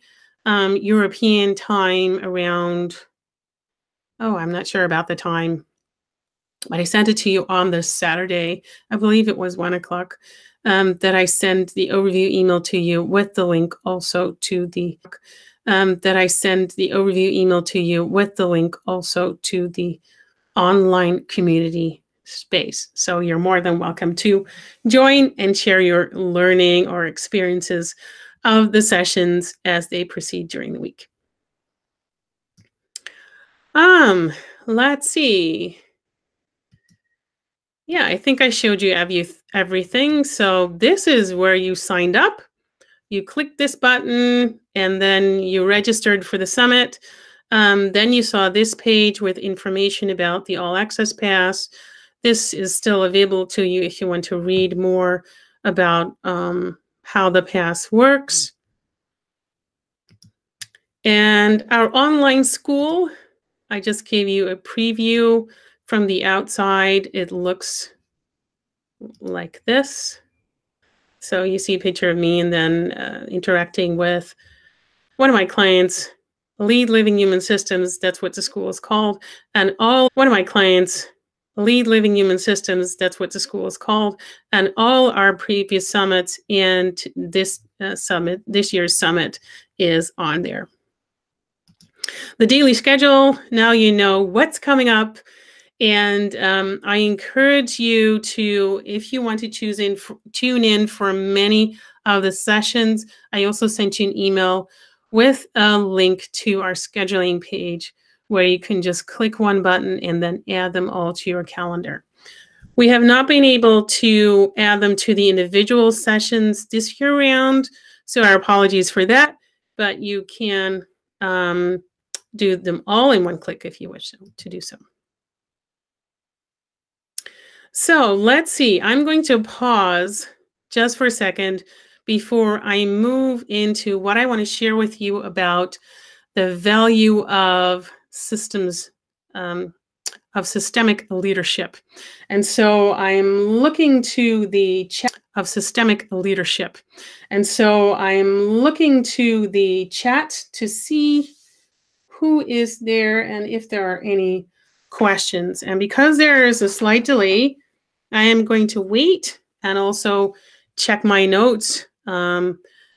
[SPEAKER 1] European time around, I'm not sure about the time, but I sent it to you on the Saturday. I believe it was 1 o'clock. That I send the overview email to you with the link also to the online community space. So you're more than welcome to join and share your learning or experiences of the sessions as they proceed during the week. Let's see. Yeah, I think I showed you everything. So this is where you signed up. You clicked this button and then you registered for the summit. Then you saw this page with information about the All Access Pass. This is still available to you if you want to read more about how the pass works. And our online school, I just gave you a preview from the outside. It looks like this. So you see a picture of me and then interacting with one of my clients, Lead Living Human Systems, that's what the school is called, and all our previous summits and this summit, this year's summit is on there. The daily schedule, now you know what's coming up. And I encourage you to, if you want to tune in for many of the sessions, I also sent you an email with a link to our scheduling page where you can just click one button and then add them all to your calendar. We have not been able to add them to the individual sessions this year round, so our apologies for that, but you can do them all in one click if you wish to do so. So let's see, I'm going to pause just for a second before I move into what I want to share with you about the value of systems, of systemic leadership. And so I'm looking to the chat of systemic leadership. And so I'm looking to the chat to see who is there and if there are any questions. And because there is a slight delay, I am going to wait and also check my notes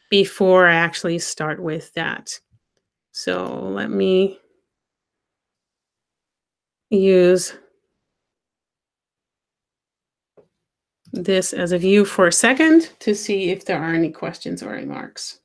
[SPEAKER 1] before I actually start with that. So let me use this as a view for a second to see if there are any questions or remarks.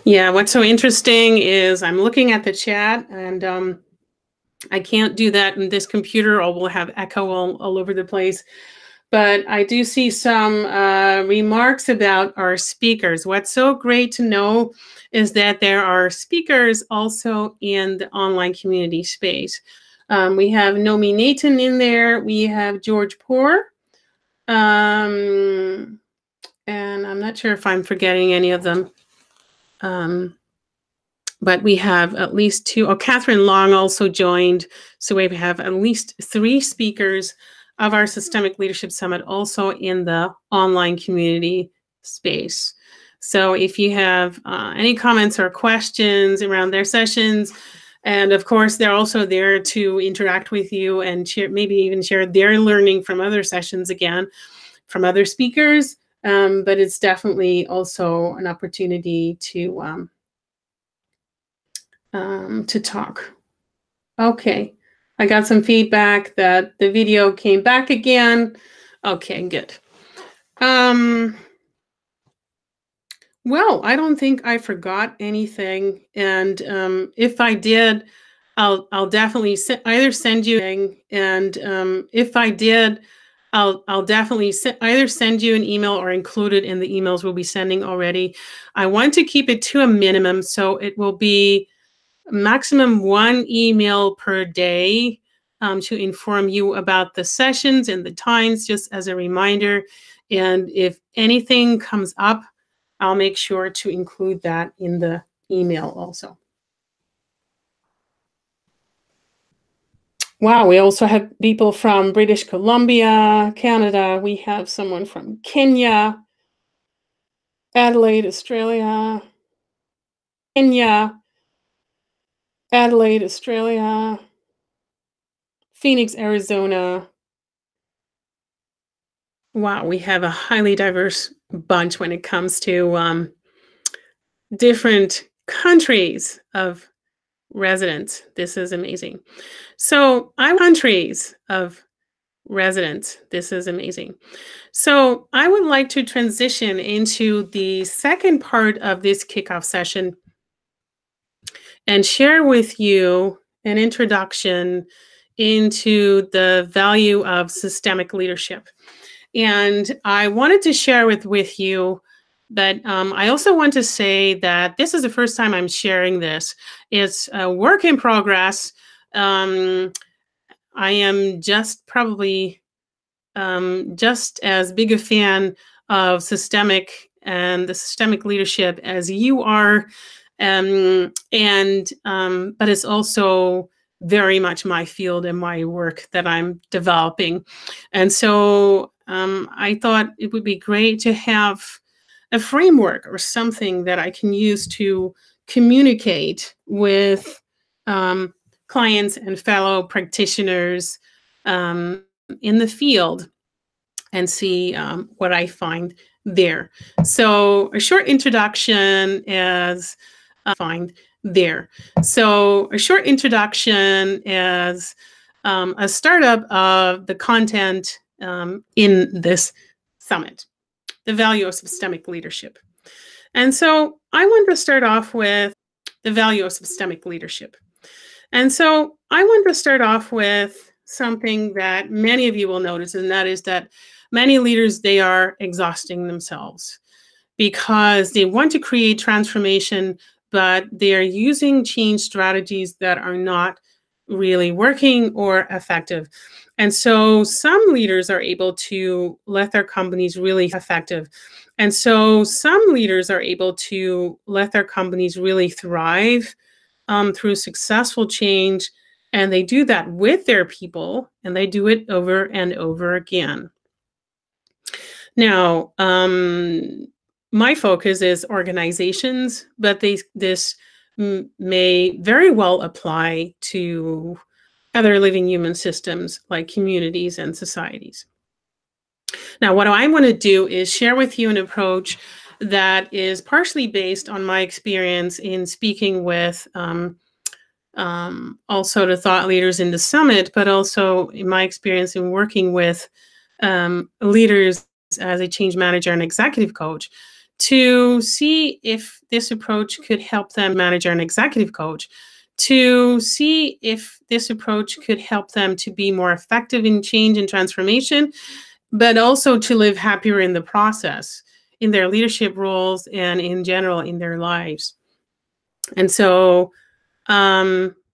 [SPEAKER 1] Yeah, what's so interesting is I'm looking at the chat and I can't do that in this computer or we'll have echo all over the place. But I do see some remarks about our speakers. What's so great to know is that there are speakers also in the online community space. We have Nomi Nathan in there. We have George Poor. And I'm not sure if I'm forgetting any of them. But we have at least two. Oh, Katherine Long also joined. So we have at least 3 speakers of our Systemic Leadership Summit also in the online community space. So if you have any comments or questions around their sessions, and of course, they're also there to interact with you and share, maybe even share their learning from other sessions again, from other speakers. But it's definitely also an opportunity to talk. Okay, I got some feedback that the video came back again. Okay, good. Well, I don't think I forgot anything, and if I did, I'll definitely either send you and if I did, I'll definitely either send you an email or include it in the emails we'll be sending already. I want to keep it to a minimum, so it will be maximum 1 email per day to inform you about the sessions and the times, just as a reminder. And if anything comes up, I'll make sure to include that in the email also. Wow, we also have people from British Columbia, Canada. We have someone from Kenya, Adelaide, Australia, Phoenix, Arizona. Wow, we have a highly diverse bunch when it comes to different countries of residents. This is amazing. So countries of residents. This is amazing. So I would like to transition into the second part of this kickoff session and share with you an introduction into the value of systemic leadership. And I wanted to share with you that I also want to say that this is the first time I'm sharing this. It's a work in progress. I am just probably just as big a fan of systemic and the systemic leadership as you are. But it's also very much my field and my work that I'm developing. And so I thought it would be great to have a framework or something that I can use to communicate with clients and fellow practitioners in the field and see what I find there. So a short introduction as a startup of the content in this summit, the value of systemic leadership. And so I wanted to start off with the value of systemic leadership. And so I wanted to start off with something that many of you will notice, and that is that many leaders, they are exhausting themselves because they want to create transformation, but they are using change strategies that are not really working or effective. And so some leaders are able to let their companies really effective. And so some leaders are able to let their companies really thrive through successful change. And they do that with their people, and they do it over and over again. Now, my focus is organizations, but this may very well apply to other living human systems like communities and societies. Now, what I want to do is share with you an approach that is partially based on my experience in speaking with also the thought leaders in the summit, but also in my experience in working with leaders as a change manager and executive coach, to see if this approach could help them manager and executive coach, to see if this approach could help them to be more effective in change and transformation, but also to live happier in the process, in their leadership roles and in general in their lives. And so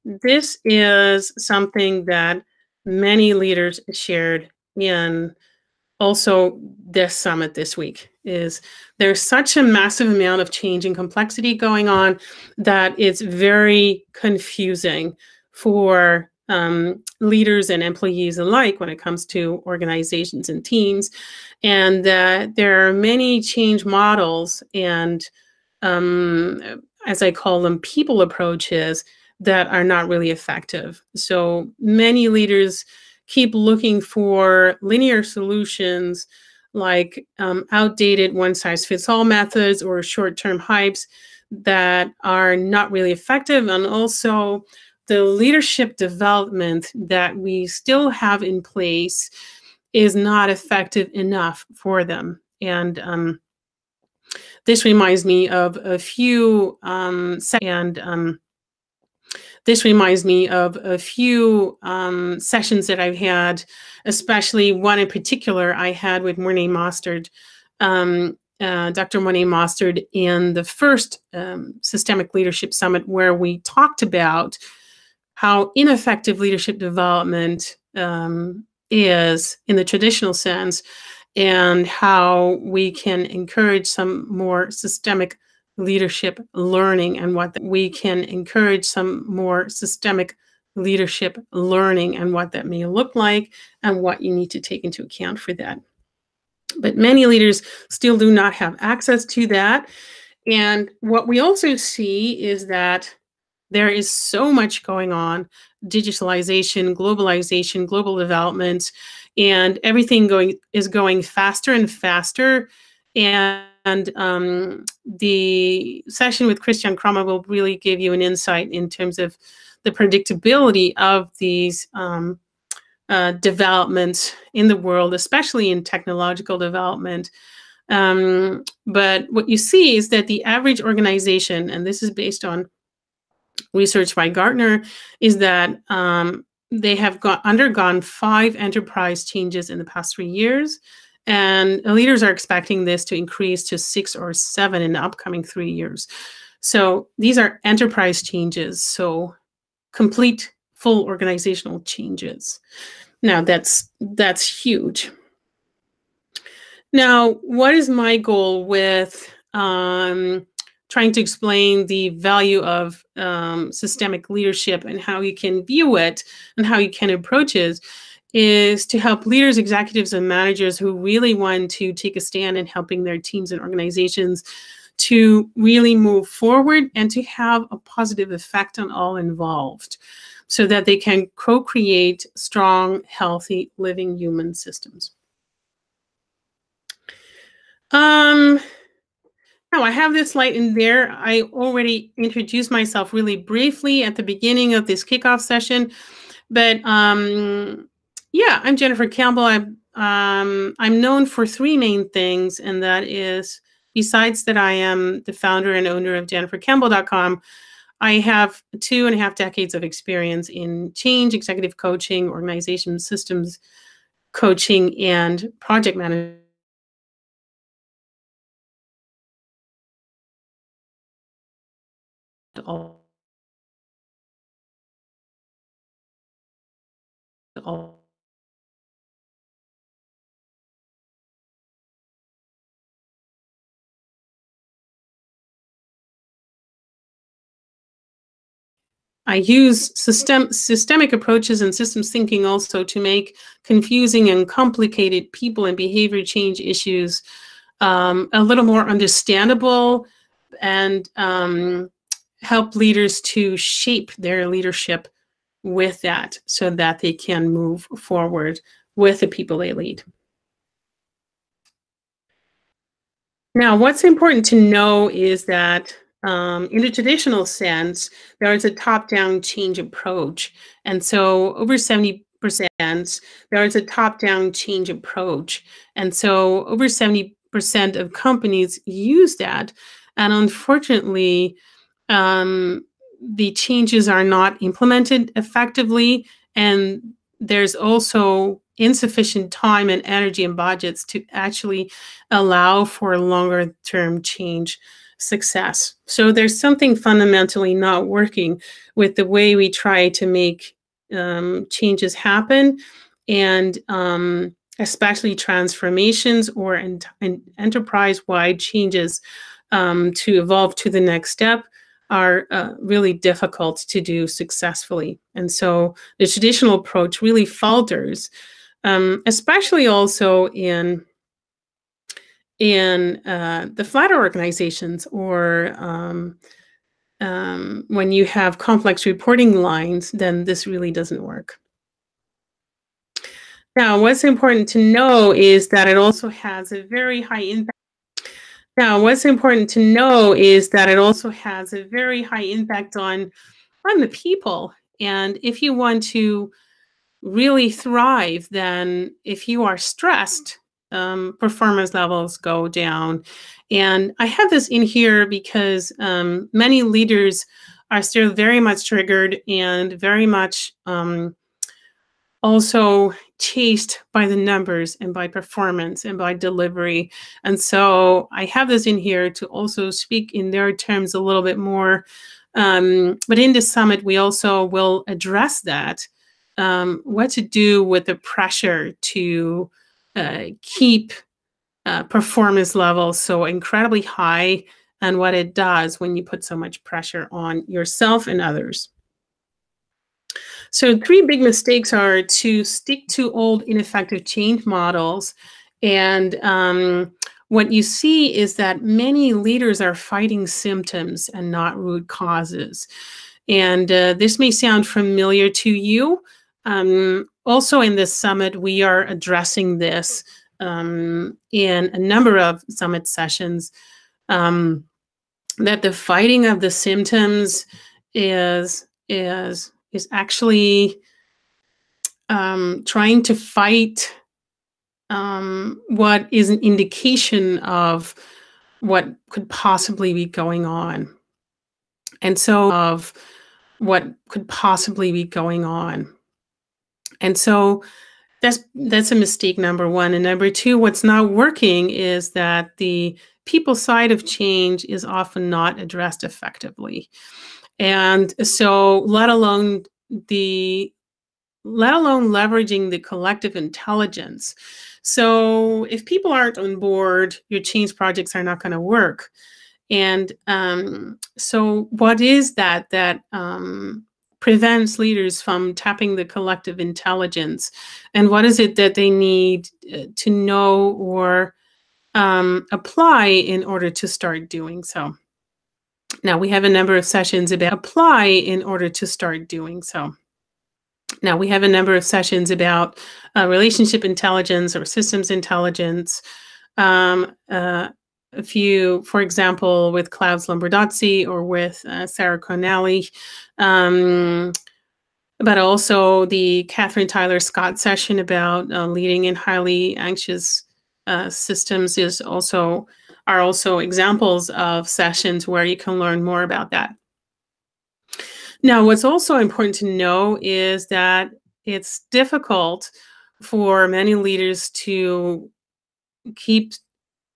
[SPEAKER 1] this is something that many leaders shared in also this summit this week. Is there's such a massive amount of change and complexity going on that it's very confusing for leaders and employees alike when it comes to organizations and teams, and there are many change models and as I call them, people approaches that are not really effective. So many leaders keep looking for linear solutions like outdated one-size-fits-all methods or short-term hypes that are not really effective. And also the leadership development that we still have in place is not effective enough for them. And this reminds me of a few sessions that I've had, especially one in particular I had with Mornay Mostard, Dr. Mornay Mostard, in the first Systemic Leadership Summit, where we talked about how ineffective leadership development is in the traditional sense, and how we can encourage some more systemic leadership learning and what we can encourage some more systemic leadership learning and what that may look like and what you need to take into account for that. But many leaders still do not have access to that. And what we also see is that there is so much going on: digitalization, globalization, global development, and everything is going faster and faster. And the session with Christian Kramer will really give you an insight in terms of the predictability of these developments in the world, especially in technological development. But what you see is that the average organization, and this is based on research by Gartner, is that they have undergone 5 enterprise changes in the past 3 years. And leaders are expecting this to increase to 6 or 7 in the upcoming 3 years. So these are enterprise changes, so complete, full organizational changes. Now that's huge. Now, what is my goal with trying to explain the value of systemic leadership and how you can view it and how you can approach it, is to help leaders, executives, and managers who really want to take a stand in helping their teams and organizations to really move forward and to have a positive effect on all involved, so that they can co-create strong, healthy, living human systems. Um, no, I have this slide in there. I already introduced myself really briefly at the beginning of this kickoff session, but yeah, I'm Jennifer Campbell. I'm known for three main things, and that is, besides that, I am the founder and owner of JenniferCampbell.com. I have 2.5 decades of experience in change, executive coaching, organization systems coaching, and project management. All, all I use systemic approaches and systems thinking also to make confusing and complicated people and behavior change issues a little more understandable, and help leaders to shape their leadership with that so that they can move forward with the people they lead. Now, what's important to know is that in a traditional sense, there is a top-down change approach. And so over 70%, there is a top-down change approach. And so over 70% of companies use that. And unfortunately, um, the changes are not implemented effectively, and there's also insufficient time and energy and budgets to actually allow for longer term change success. So there's something fundamentally not working with the way we try to make changes happen, and especially transformations or enterprise-wide changes to evolve to the next step are really difficult to do successfully. And so the traditional approach really falters, especially also in the flatter organizations, or when you have complex reporting lines, then this really doesn't work. Now, what's important to know is that it also has a very high impact. Now, what's important to know is that it also has a very high impact on the people. And if you want to really thrive, then if you are stressed, performance levels go down. And I have this in here because many leaders are still very much triggered and very much also chased by the numbers and by performance and by delivery. And so I have this in here to also speak in their terms a little bit more. But in this summit, we also will address that, what to do with the pressure to keep performance levels so incredibly high, and what it does when you put so much pressure on yourself and others. So 3 big mistakes are to stick to old ineffective change models. And what you see is that many leaders are fighting symptoms and not root causes. And this may sound familiar to you. Also in this summit, we are addressing this in a number of summit sessions, that the fighting of the symptoms is actually trying to fight what is an indication of what could possibly be going on. And so of what could possibly be going on. And so that's a mistake, number one. And number two, what's not working is that the people side of change is often not addressed effectively. And so let alone leveraging the collective intelligence. So if people aren't on board, your change projects are not going to work. And so what is that prevents leaders from tapping the collective intelligence? And what is it that they need to know or apply in order to start doing so? Now, we have a number of sessions about apply in order to start doing so. Now, we have a number of sessions about relationship intelligence or systems intelligence, A few, for example, with Klaus Lombardozzi or with Sarah Connelly, but also the Catherine Tyler Scott session about leading in highly anxious systems are also examples of sessions where you can learn more about that. Now, what's also important to know is that it's difficult for many leaders to keep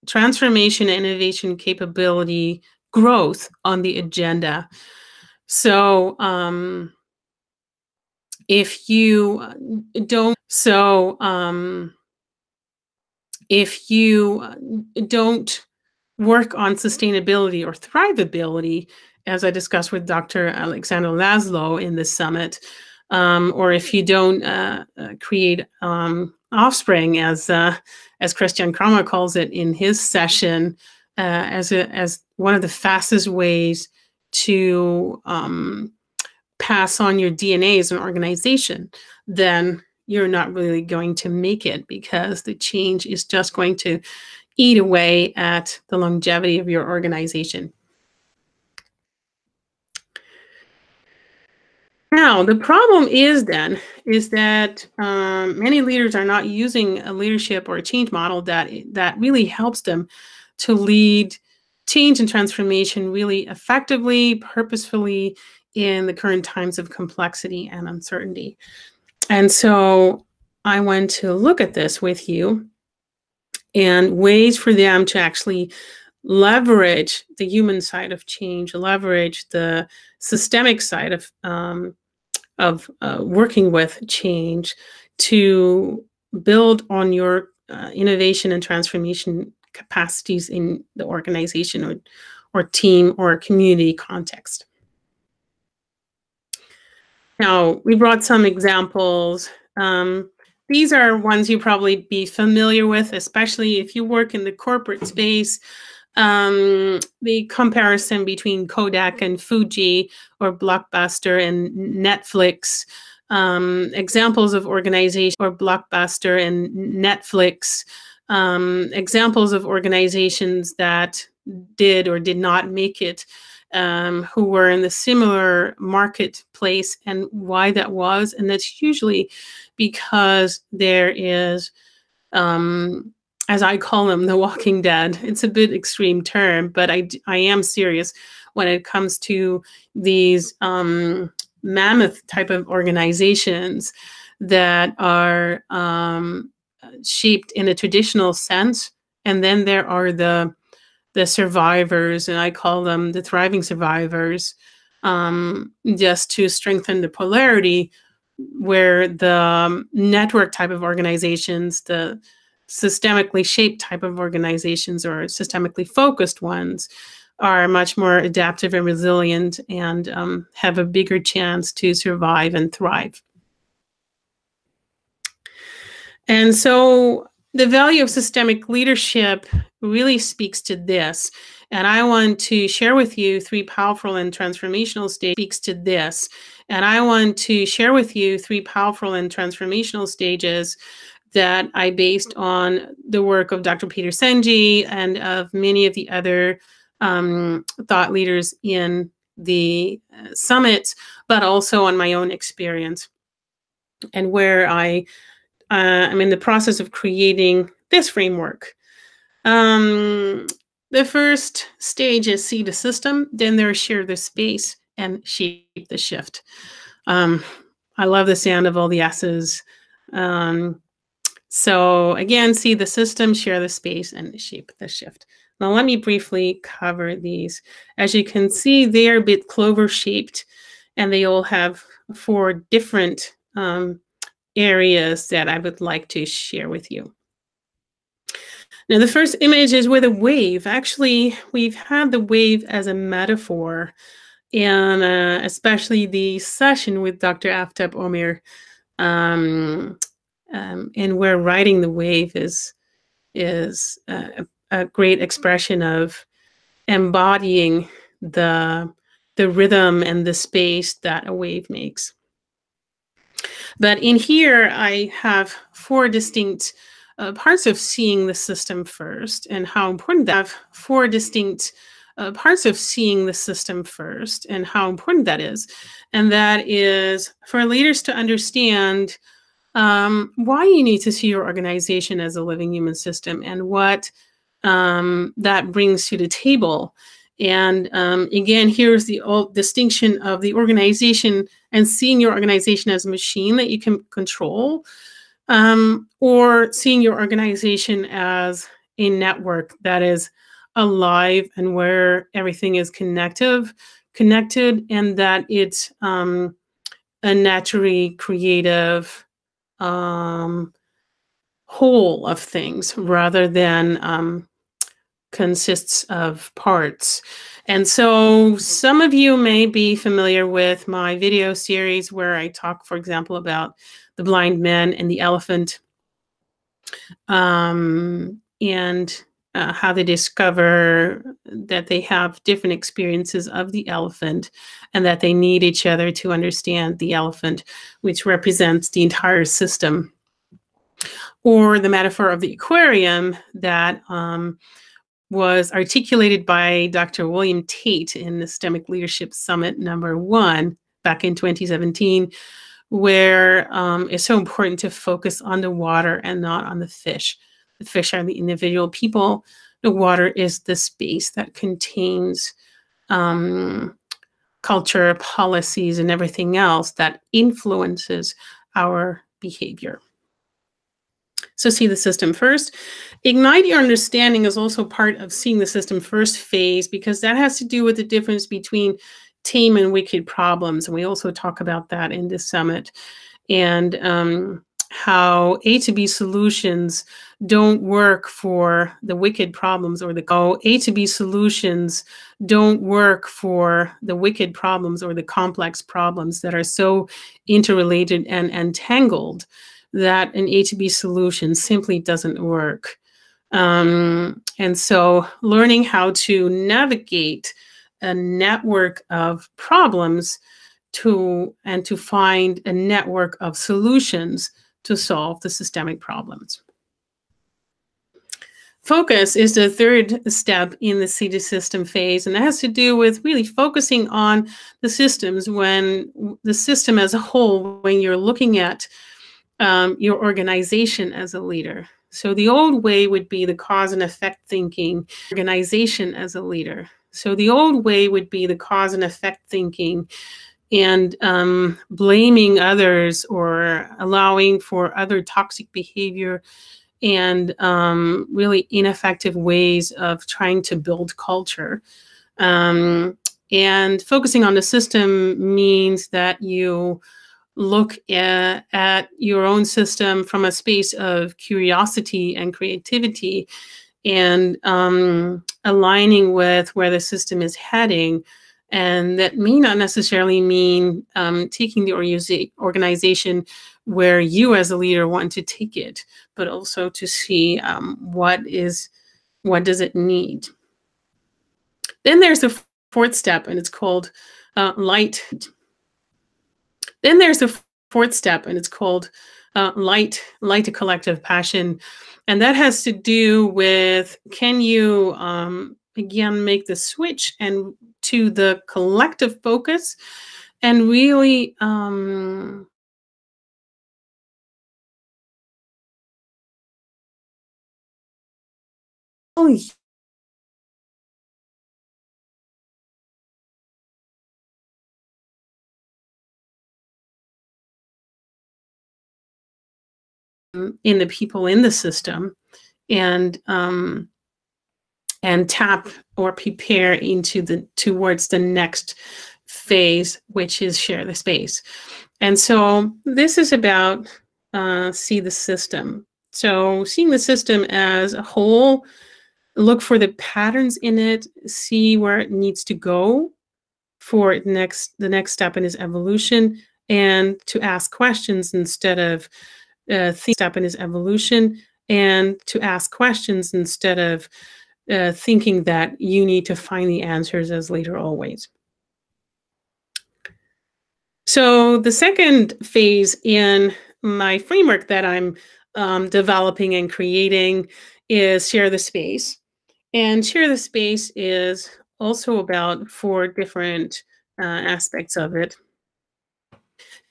[SPEAKER 1] transformation, innovation, capability, growth on the agenda. So if you don't work on sustainability or thrivability, as I discussed with Dr. Alexander Laszlo in this summit, or if you don't create offspring, as Christian Kramer calls it in his session, as one of the fastest ways to pass on your DNA as an organization, then you're not really going to make it, because the change is just going to eat away at the longevity of your organization. Now, the problem is that many leaders are not using a leadership or a change model that really helps them to lead change and transformation really effectively, purposefully in the current times of complexity and uncertainty. And so I want to look at this with you and ways for them to actually leverage the human side of change, leverage the systemic side of working with change to build on your innovation and transformation capacities in the organization or team or community context. Now, we brought some examples. These are ones you probably be familiar with, especially if you work in the corporate space. The comparison between Kodak and Fuji, or Blockbuster and Netflix, examples of organization, or Blockbuster and Netflix, examples of organizations that did or did not make it, who were in the similar marketplace, and why that was. And that's usually because there is, as I call them, the Walking Dead. It's a bit extreme term, but I am serious when it comes to these mammoth type of organizations that are shaped in a traditional sense. And then there are the survivors, and I call them the thriving survivors, just to strengthen the polarity, where the network type of organizations, the systemically shaped type of organizations, or systemically focused ones, are much more adaptive and resilient, and have a bigger chance to survive and thrive. And so the value of systemic leadership really speaks to this. And I want to share with you three powerful and transformational stages that I based on the work of Dr. Peter Senge and of many of the other thought leaders in the summits, but also on my own experience, and where I'm in the process of creating this framework. The first stage is see the system, then there's share the space and shape the shift. I love the sound of all the S's. So again, see the system, share the space, and shape the shift. Now let me briefly cover these. As you can see, they are a bit clover shaped, and they all have 4 different areas that I would like to share with you. Now, the first image is with a wave. Actually, we've had the wave as a metaphor, and especially the session with Dr. Aftab Omer, and where riding the wave is a great expression of embodying the rhythm and the space that a wave makes. But in here, I have 4 distinct parts of seeing the system first and how important that have four distinct parts of seeing the system first and how important that is. And that is for leaders to understand why you need to see your organization as a living human system and what that brings to the table. And again, here's the old distinction of the organization and seeing your organization as a machine that you can control, or seeing your organization as a network that is alive and where everything is connected, and that it's a naturally creative whole of things rather than consists of parts. And so some of you may be familiar with my video series where I talk, for example, about the blind men and the elephant, and how they discover that they have different experiences of the elephant and that they need each other to understand the elephant, which represents the entire system. Or the metaphor of the aquarium that was articulated by Dr. William Tate in the Systemic Leadership Summit #1 back in 2017, where it's so important to focus on the water and not on the fish. The fish are the individual people. The water is the space that contains culture, policies, and everything else that influences our behavior. So see the system first. Ignite your understanding is also part of seeing the system first phase, because that has to do with the difference between tame and wicked problems. And we also talk about that in this summit. And how A to B solutions don't work for the wicked problems or the A to B solutions don't work for the wicked problems or the complex problems that are so interrelated and entangled that an A to B solution simply doesn't work. And so learning how to navigate a network of problems to find a network of solutions to solve the systemic problems. Focus is the third step in the see the system phase, and that has to do with really focusing on the systems, when the system as a whole, when you're looking at your organization as a leader. So the old way would be the cause and effect thinking, organization as a leader. So the old way would be the cause and effect thinking and blaming others or allowing for other toxic behavior and really ineffective ways of trying to build culture. And focusing on the system means that you look at your own system from a space of curiosity and creativity and aligning with where the system is heading. And that may not necessarily mean taking the organization where you as a leader want to take it, but also to see what does it need. Then there's the fourth step, and it's called light. Then there's the fourth step, and it's called light a collective passion. And that has to do with, can you, again, make the switch and to the collective focus and really in the people in the system and tap or prepare towards the next phase, which is share the space. And so this is about see the system. So seeing the system as a whole, look for the patterns in it, see where it needs to go for the next step in his evolution, and to ask questions instead of thinking that you need to find the answers as later always. So the second phase in my framework that I'm developing and creating is share the space. And share the space is also about four different aspects of it.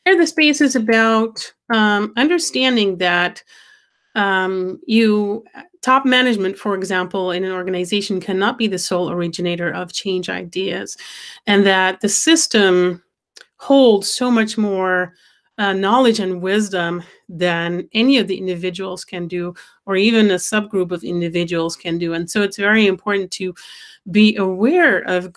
[SPEAKER 1] Share the space is about understanding that you top management, for example, in an organization cannot be the sole originator of change ideas, and that the system holds so much more knowledge and wisdom than any of the individuals can do, or even a subgroup of individuals can do. And so it's very important to be aware of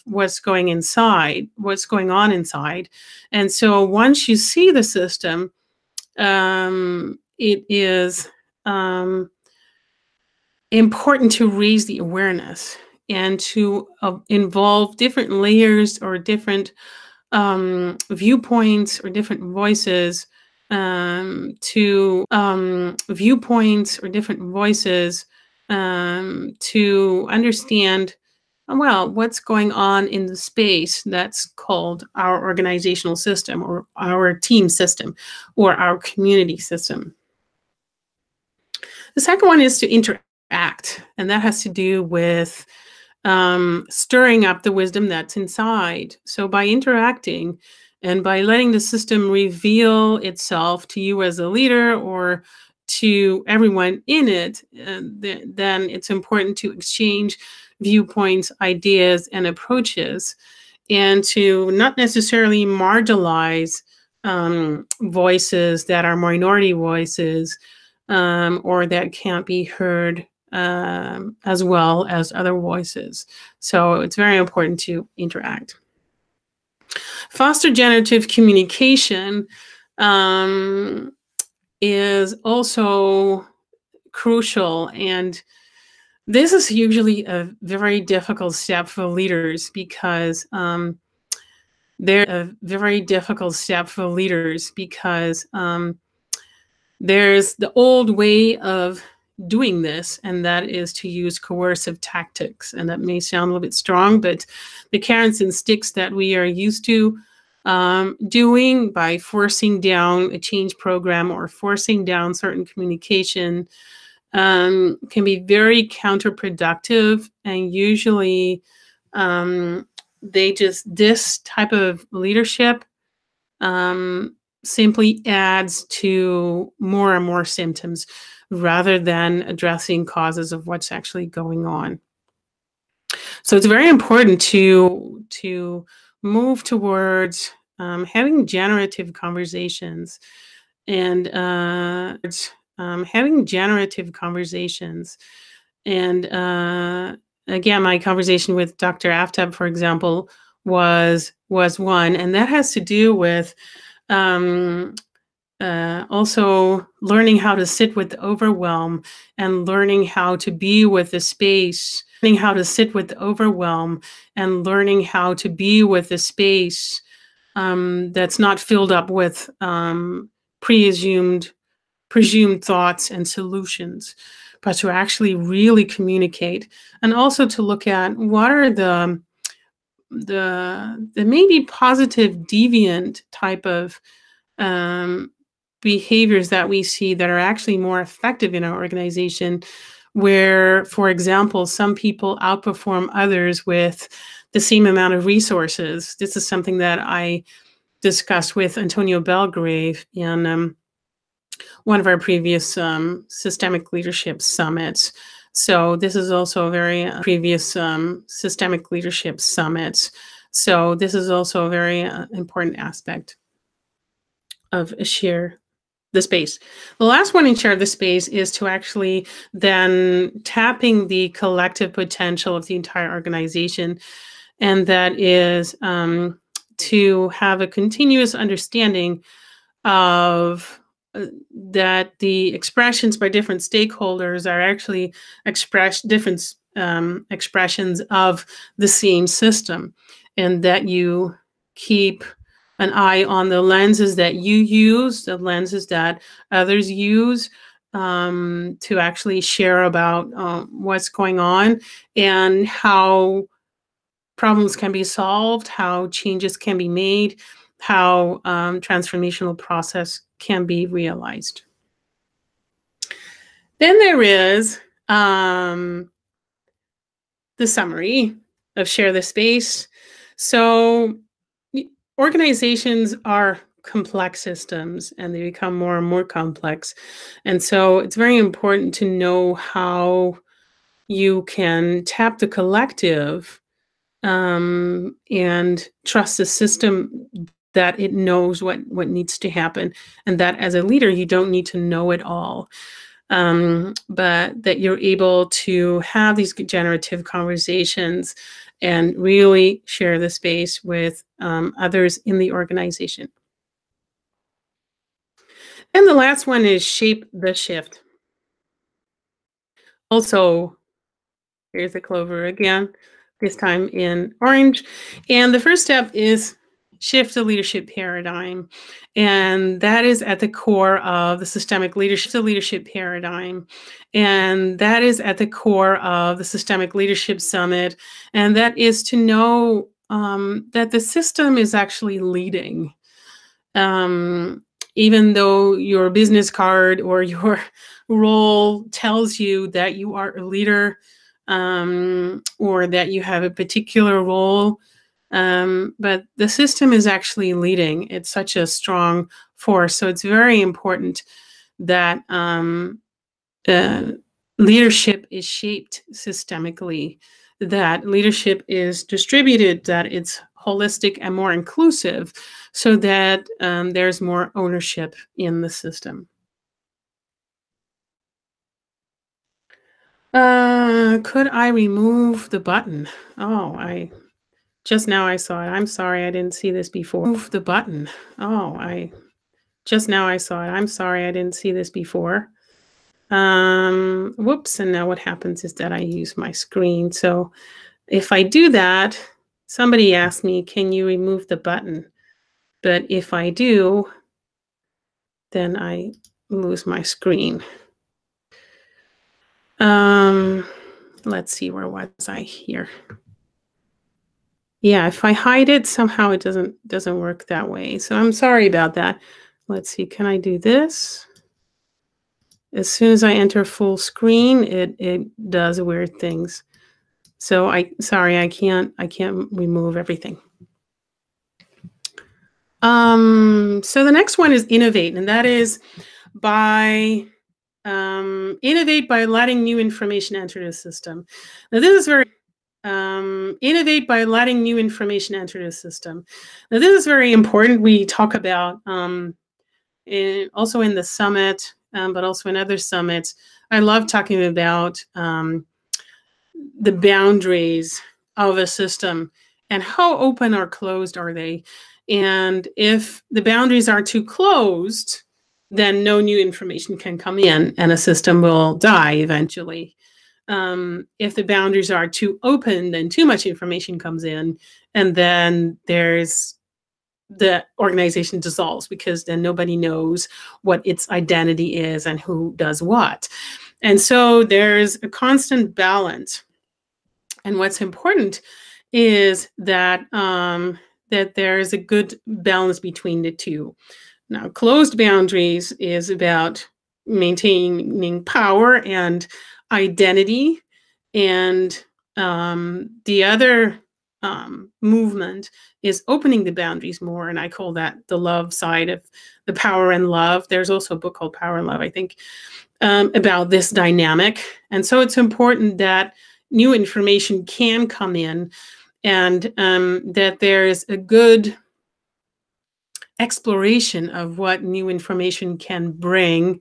[SPEAKER 1] what's going inside, what's going on inside. And so once you see the system, it is important to raise the awareness and to involve different layers or different viewpoints or different voices to understand, well, what's going on in the space that's called our organizational system or our team system or our community system. The second one is to interact, and that has to do with stirring up the wisdom that's inside. So by interacting and by letting the system reveal itself to you as a leader or to everyone in it, then it's important to exchange viewpoints, ideas, and approaches, and to not necessarily marginalize voices that are minority voices or that can't be heard as well as other voices. So it's very important to interact. Foster generative communication is also crucial, and this is usually a very difficult step for leaders because there's the old way of doing this, and that is to use coercive tactics. And that may sound a little bit strong, but the carrots and sticks that we are used to doing by forcing down a change program or forcing down certain communication can be very counterproductive, and usually this type of leadership simply adds to more and more symptoms rather than addressing causes of what's actually going on. So it's very important to move towards having generative conversations and again, my conversation with Dr. Aftab, for example, was one, and that has to do with also learning how to sit with the overwhelm and learning how to be with the space, that's not filled up with presumed thoughts and solutions, but to actually really communicate, and also to look at what are the maybe positive deviant type of behaviors that we see that are actually more effective in our organization, where, for example, some people outperform others with the same amount of resources. This is something that I discussed with Antonio Belgrave in one of our previous systemic leadership summits. So this is also a very important aspect of share the space. The last one in share the space is to actually then tapping the collective potential of the entire organization, and that is to have a continuous understanding of that the expressions by different stakeholders are actually different expressions of the same system, and that you keep an eye on the lenses that you use, the lenses that others use, to actually share about what's going on and how problems can be solved, how changes can be made, how transformational process can be realized. Then there is the summary of Share the Space. So organizations are complex systems and they become more and more complex. And so it's very important to know how you can tap the collective and trust the system that it knows what needs to happen, and that as a leader, you don't need to know it all. But that you're able to have these generative conversations and really share the space with others in the organization. And the last one is shape the shift. Also, here's the clover again, this time in orange. And the first step is shift the leadership paradigm. And that is at the core of the systemic leadership paradigm. And that is at the core of the Systemic Leadership Summit. And that is to know that the system is actually leading. Even though your business card or your role tells you that you are a leader, or that you have a particular role, but the system is actually leading. It's such a strong force. So it's very important that leadership is shaped systemically, that leadership is distributed, that it's holistic and more inclusive, so that there's more ownership in the system. Could I remove the button? Oh, just now I saw it. I'm sorry, I didn't see this before. Move the button. Oh, just now I saw it. I'm sorry, I didn't see this before. Whoops, and now what happens is that I use my screen. So if I do that, somebody asked me, can you remove the button? But if I do, then I lose my screen. Let's see, where was I here? Yeah, if I hide it, somehow it doesn't work that way. So I'm sorry about that. Let's see, can I do this? As soon as I enter full screen, it does weird things. So sorry, I can't remove everything. So the next one is innovate, and that is by innovate by letting new information enter the system. Now this is very innovate by letting new information enter the system. Now this is very important. We talk about also in the summit, but also in other summits. I love talking about the boundaries of a system and how open or closed are they. And if the boundaries are too closed, then no new information can come in and a system will die eventually. If the boundaries are too open, then too much information comes in, and then the organization dissolves, because then nobody knows what its identity is and who does what. And so there's a constant balance. And what's important is that that there is a good balance between the two. Now, closed boundaries is about maintaining power and identity, and the other movement is opening the boundaries more, and I call that the love side of the Power and Love. There's also a book called Power and Love, I think, about this dynamic. And so it's important that new information can come in, and that there's a good exploration of what new information can bring,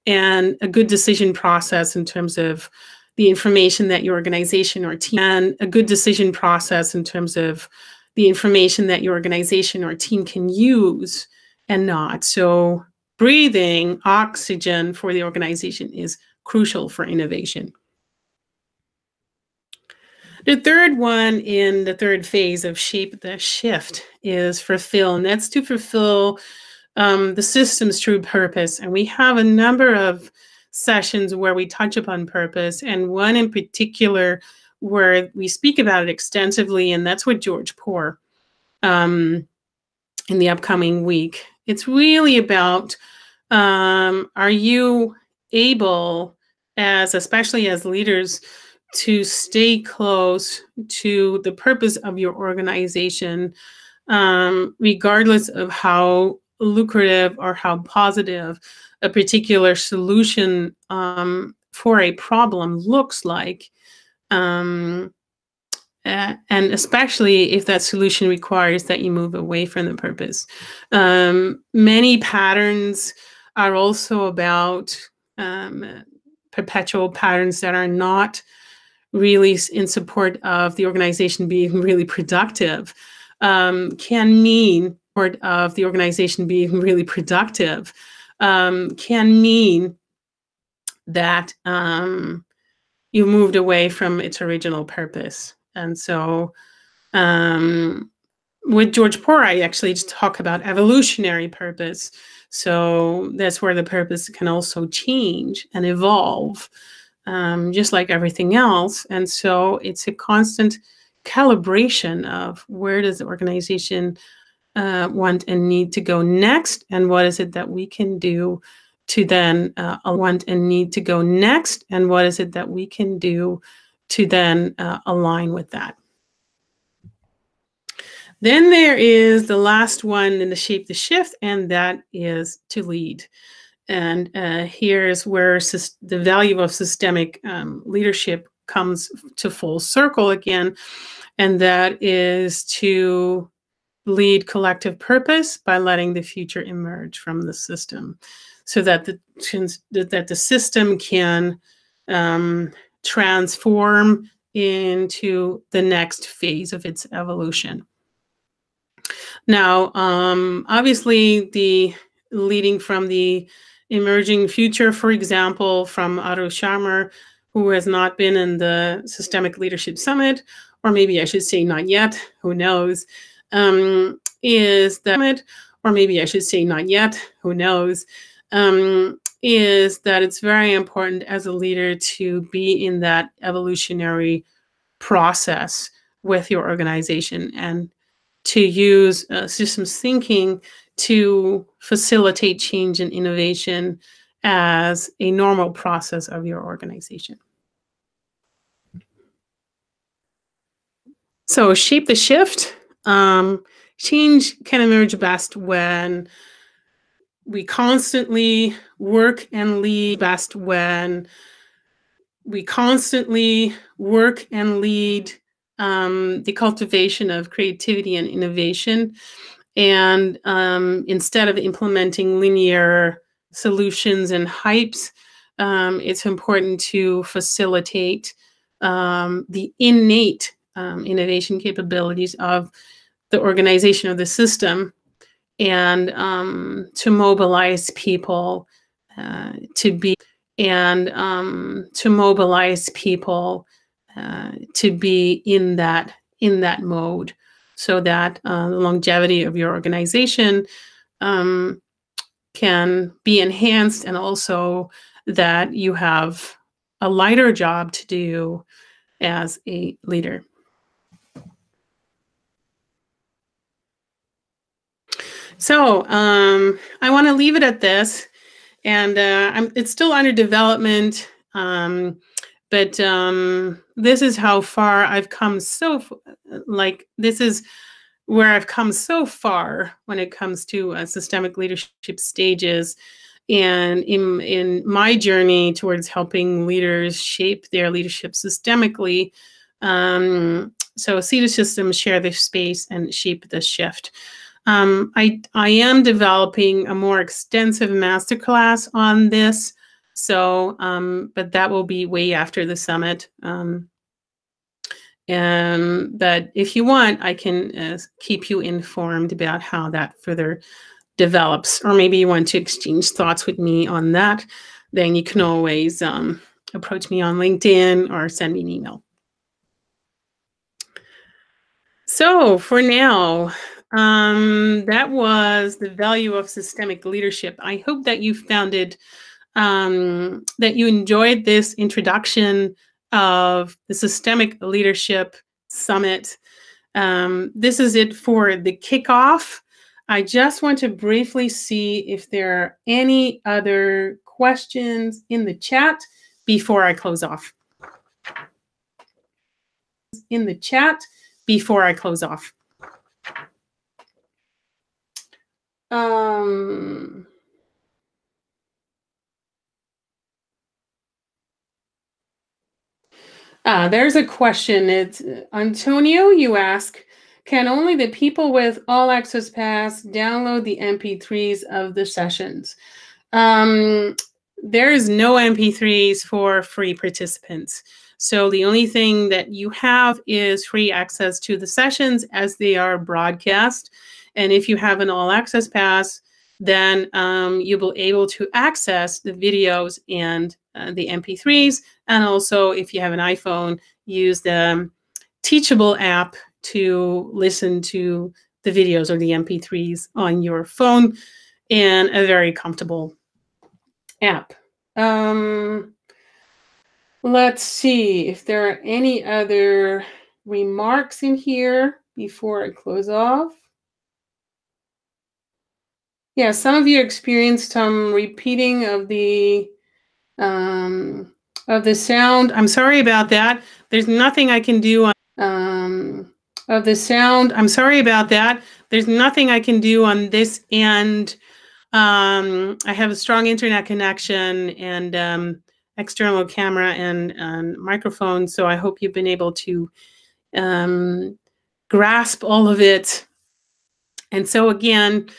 [SPEAKER 1] and a good decision process in terms of the information that your organization or team, and a good decision process in terms of the information that your organization or team can use and not. So breathing oxygen for the organization is crucial for innovation. The third one in the third phase of Shape the Shift is fulfill, and that's to fulfill the system's true purpose. And we have a number of sessions where we touch upon purpose, and one in particular where we speak about it extensively, and that's with George Poor in the upcoming week. It's really about, are you able especially as leaders, to stay close to the purpose of your organization, regardless of how lucrative or how positive a particular solution for a problem looks like. And especially if that solution requires that you move away from the purpose. Many patterns are also about perpetual patterns that are not really in support of the organization being really productive. Can mean that you moved away from its original purpose. And so with George Poor, I actually just talk about evolutionary purpose. So that's where the purpose can also change and evolve, just like everything else. And so it's a constant calibration of where does the organization want and need to go next, and what is it that we can do to then align with that. Then there is the last one in the shape the shift, and that is to lead. And here's where the value of systemic leadership comes to full circle again, and that is to lead collective purpose by letting the future emerge from the system, so that the system can transform into the next phase of its evolution. Now, obviously, the leading from the emerging future, for example, from Otto Scharmer, who has not been in the Systemic Leadership Summit, or maybe I should say not yet, who knows, is that it's very important as a leader to be in that evolutionary process with your organization, and to use systems thinking to facilitate change and innovation as a normal process of your organization. So shape the shift. Change can emerge best when we constantly work and lead the cultivation of creativity and innovation. And instead of implementing linear solutions and hypes, it's important to facilitate the innate innovation capabilities of the organization, of the system, and to mobilize people to be in that mode, so that the longevity of your organization can be enhanced, and also that you have a lighter job to do as a leader. So I want to leave it at this, and it's still under development, but this is how far I've come. This is where I've come so far when it comes to systemic leadership stages, and in my journey towards helping leaders shape their leadership systemically. So see the system, share the space, and shape the shift. I am developing a more extensive masterclass on this, so but that will be way after the summit. But if you want, I can keep you informed about how that further develops, or maybe you want to exchange thoughts with me on that, then you can always approach me on LinkedIn or send me an email. So for now, that was the value of systemic leadership. I hope that you found it, that you enjoyed this introduction of the Systemic Leadership Summit. This is it for the kickoff. I just want to briefly see if there are any other questions in the chat before I close off. In the chat before I close off. There's a question. It's Antonio, you ask, can only the people with all access pass download the MP3s of the sessions? There is no MP3s for free participants. So the only thing that you have is free access to the sessions as they are broadcast. And if you have an all access pass, then you'll be able to access the videos and the MP3s. And also, if you have an iPhone, use the Teachable app to listen to the videos or the MP3s on your phone in a very comfortable app. Let's see if there are any other remarks in here before I close off. Yeah, some of you experienced some repeating of the sound. I'm sorry about that. There's nothing I can do on of the sound. I'm sorry about that. There's nothing I can do on this end. I have a strong internet connection and external camera and microphone, so I hope you've been able to grasp all of it. And so again,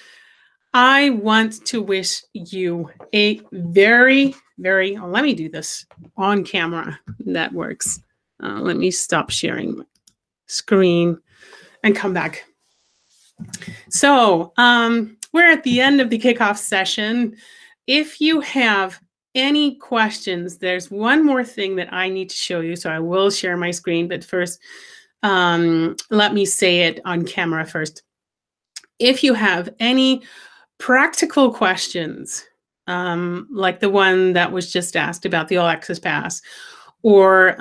[SPEAKER 1] I want to wish you a very, let me do this on camera. That works. Let me stop sharing my screen and come back. So we're at the end of the kickoff session. If you have any questions, there's one more thing that I need to show you. So I will share my screen, but first, let me say it on camera first. If you have any practical questions, like the one that was just asked about the All Access Pass, or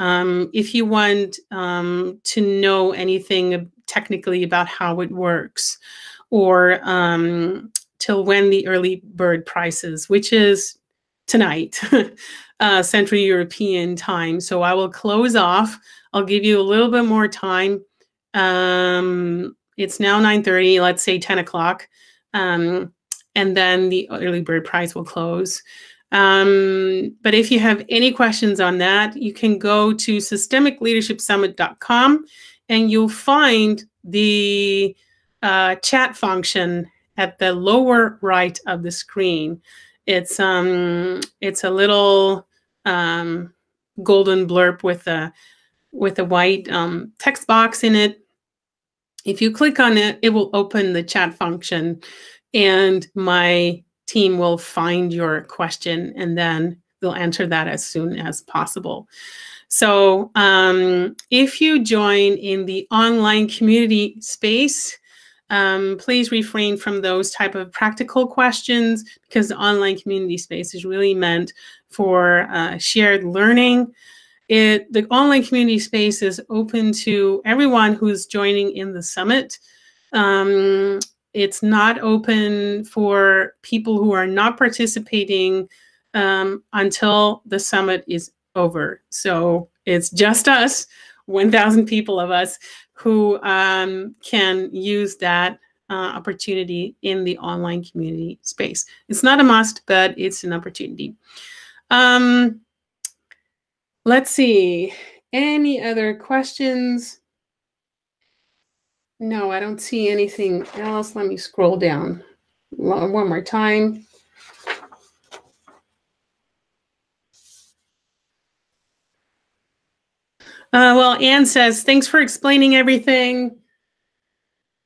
[SPEAKER 1] if you want to know anything technically about how it works, or till when the early bird prices, which is tonight, Central European time. So I will close off. I'll give you a little bit more time. It's now 9:30, let's say 10 o'clock. And then the early bird price will close. But if you have any questions on that, you can go to systemicleadershipsummit.com and you'll find the chat function at the lower right of the screen. It's a little golden blurb with a white text box in it. If you click on it, it will open the chat function and my team will find your question and then they'll answer that as soon as possible. So if you join in the online community space, please refrain from those type of practical questions because the online community space is really meant for shared learning. The online community space is open to everyone who's joining in the summit. It's not open for people who are not participating until the summit is over. So it's just us, 1,000 people of us, who can use that opportunity in the online community space. It's not a must, but it's an opportunity. Let's see, any other questions? No, I don't see anything else. Let me scroll down one more time. Well, Anne says, thanks for explaining everything.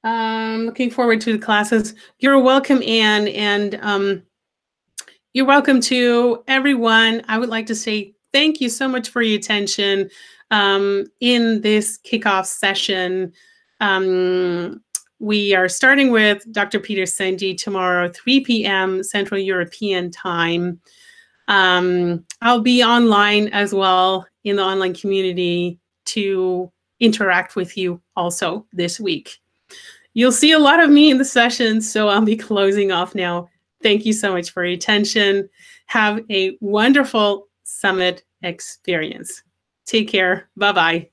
[SPEAKER 1] Looking forward to the classes. You're welcome, Anne, and you're welcome to everyone. I would like to say thank you so much for your attention in this kickoff session. We are starting with Dr. Peter Senge tomorrow, 3 p.m. Central European time. I'll be online as well in the online community to interact with you also this week. You'll see a lot of me in the sessions, so I'll be closing off now. Thank you so much for your attention. Have a wonderful summit experience. Take care. Bye bye.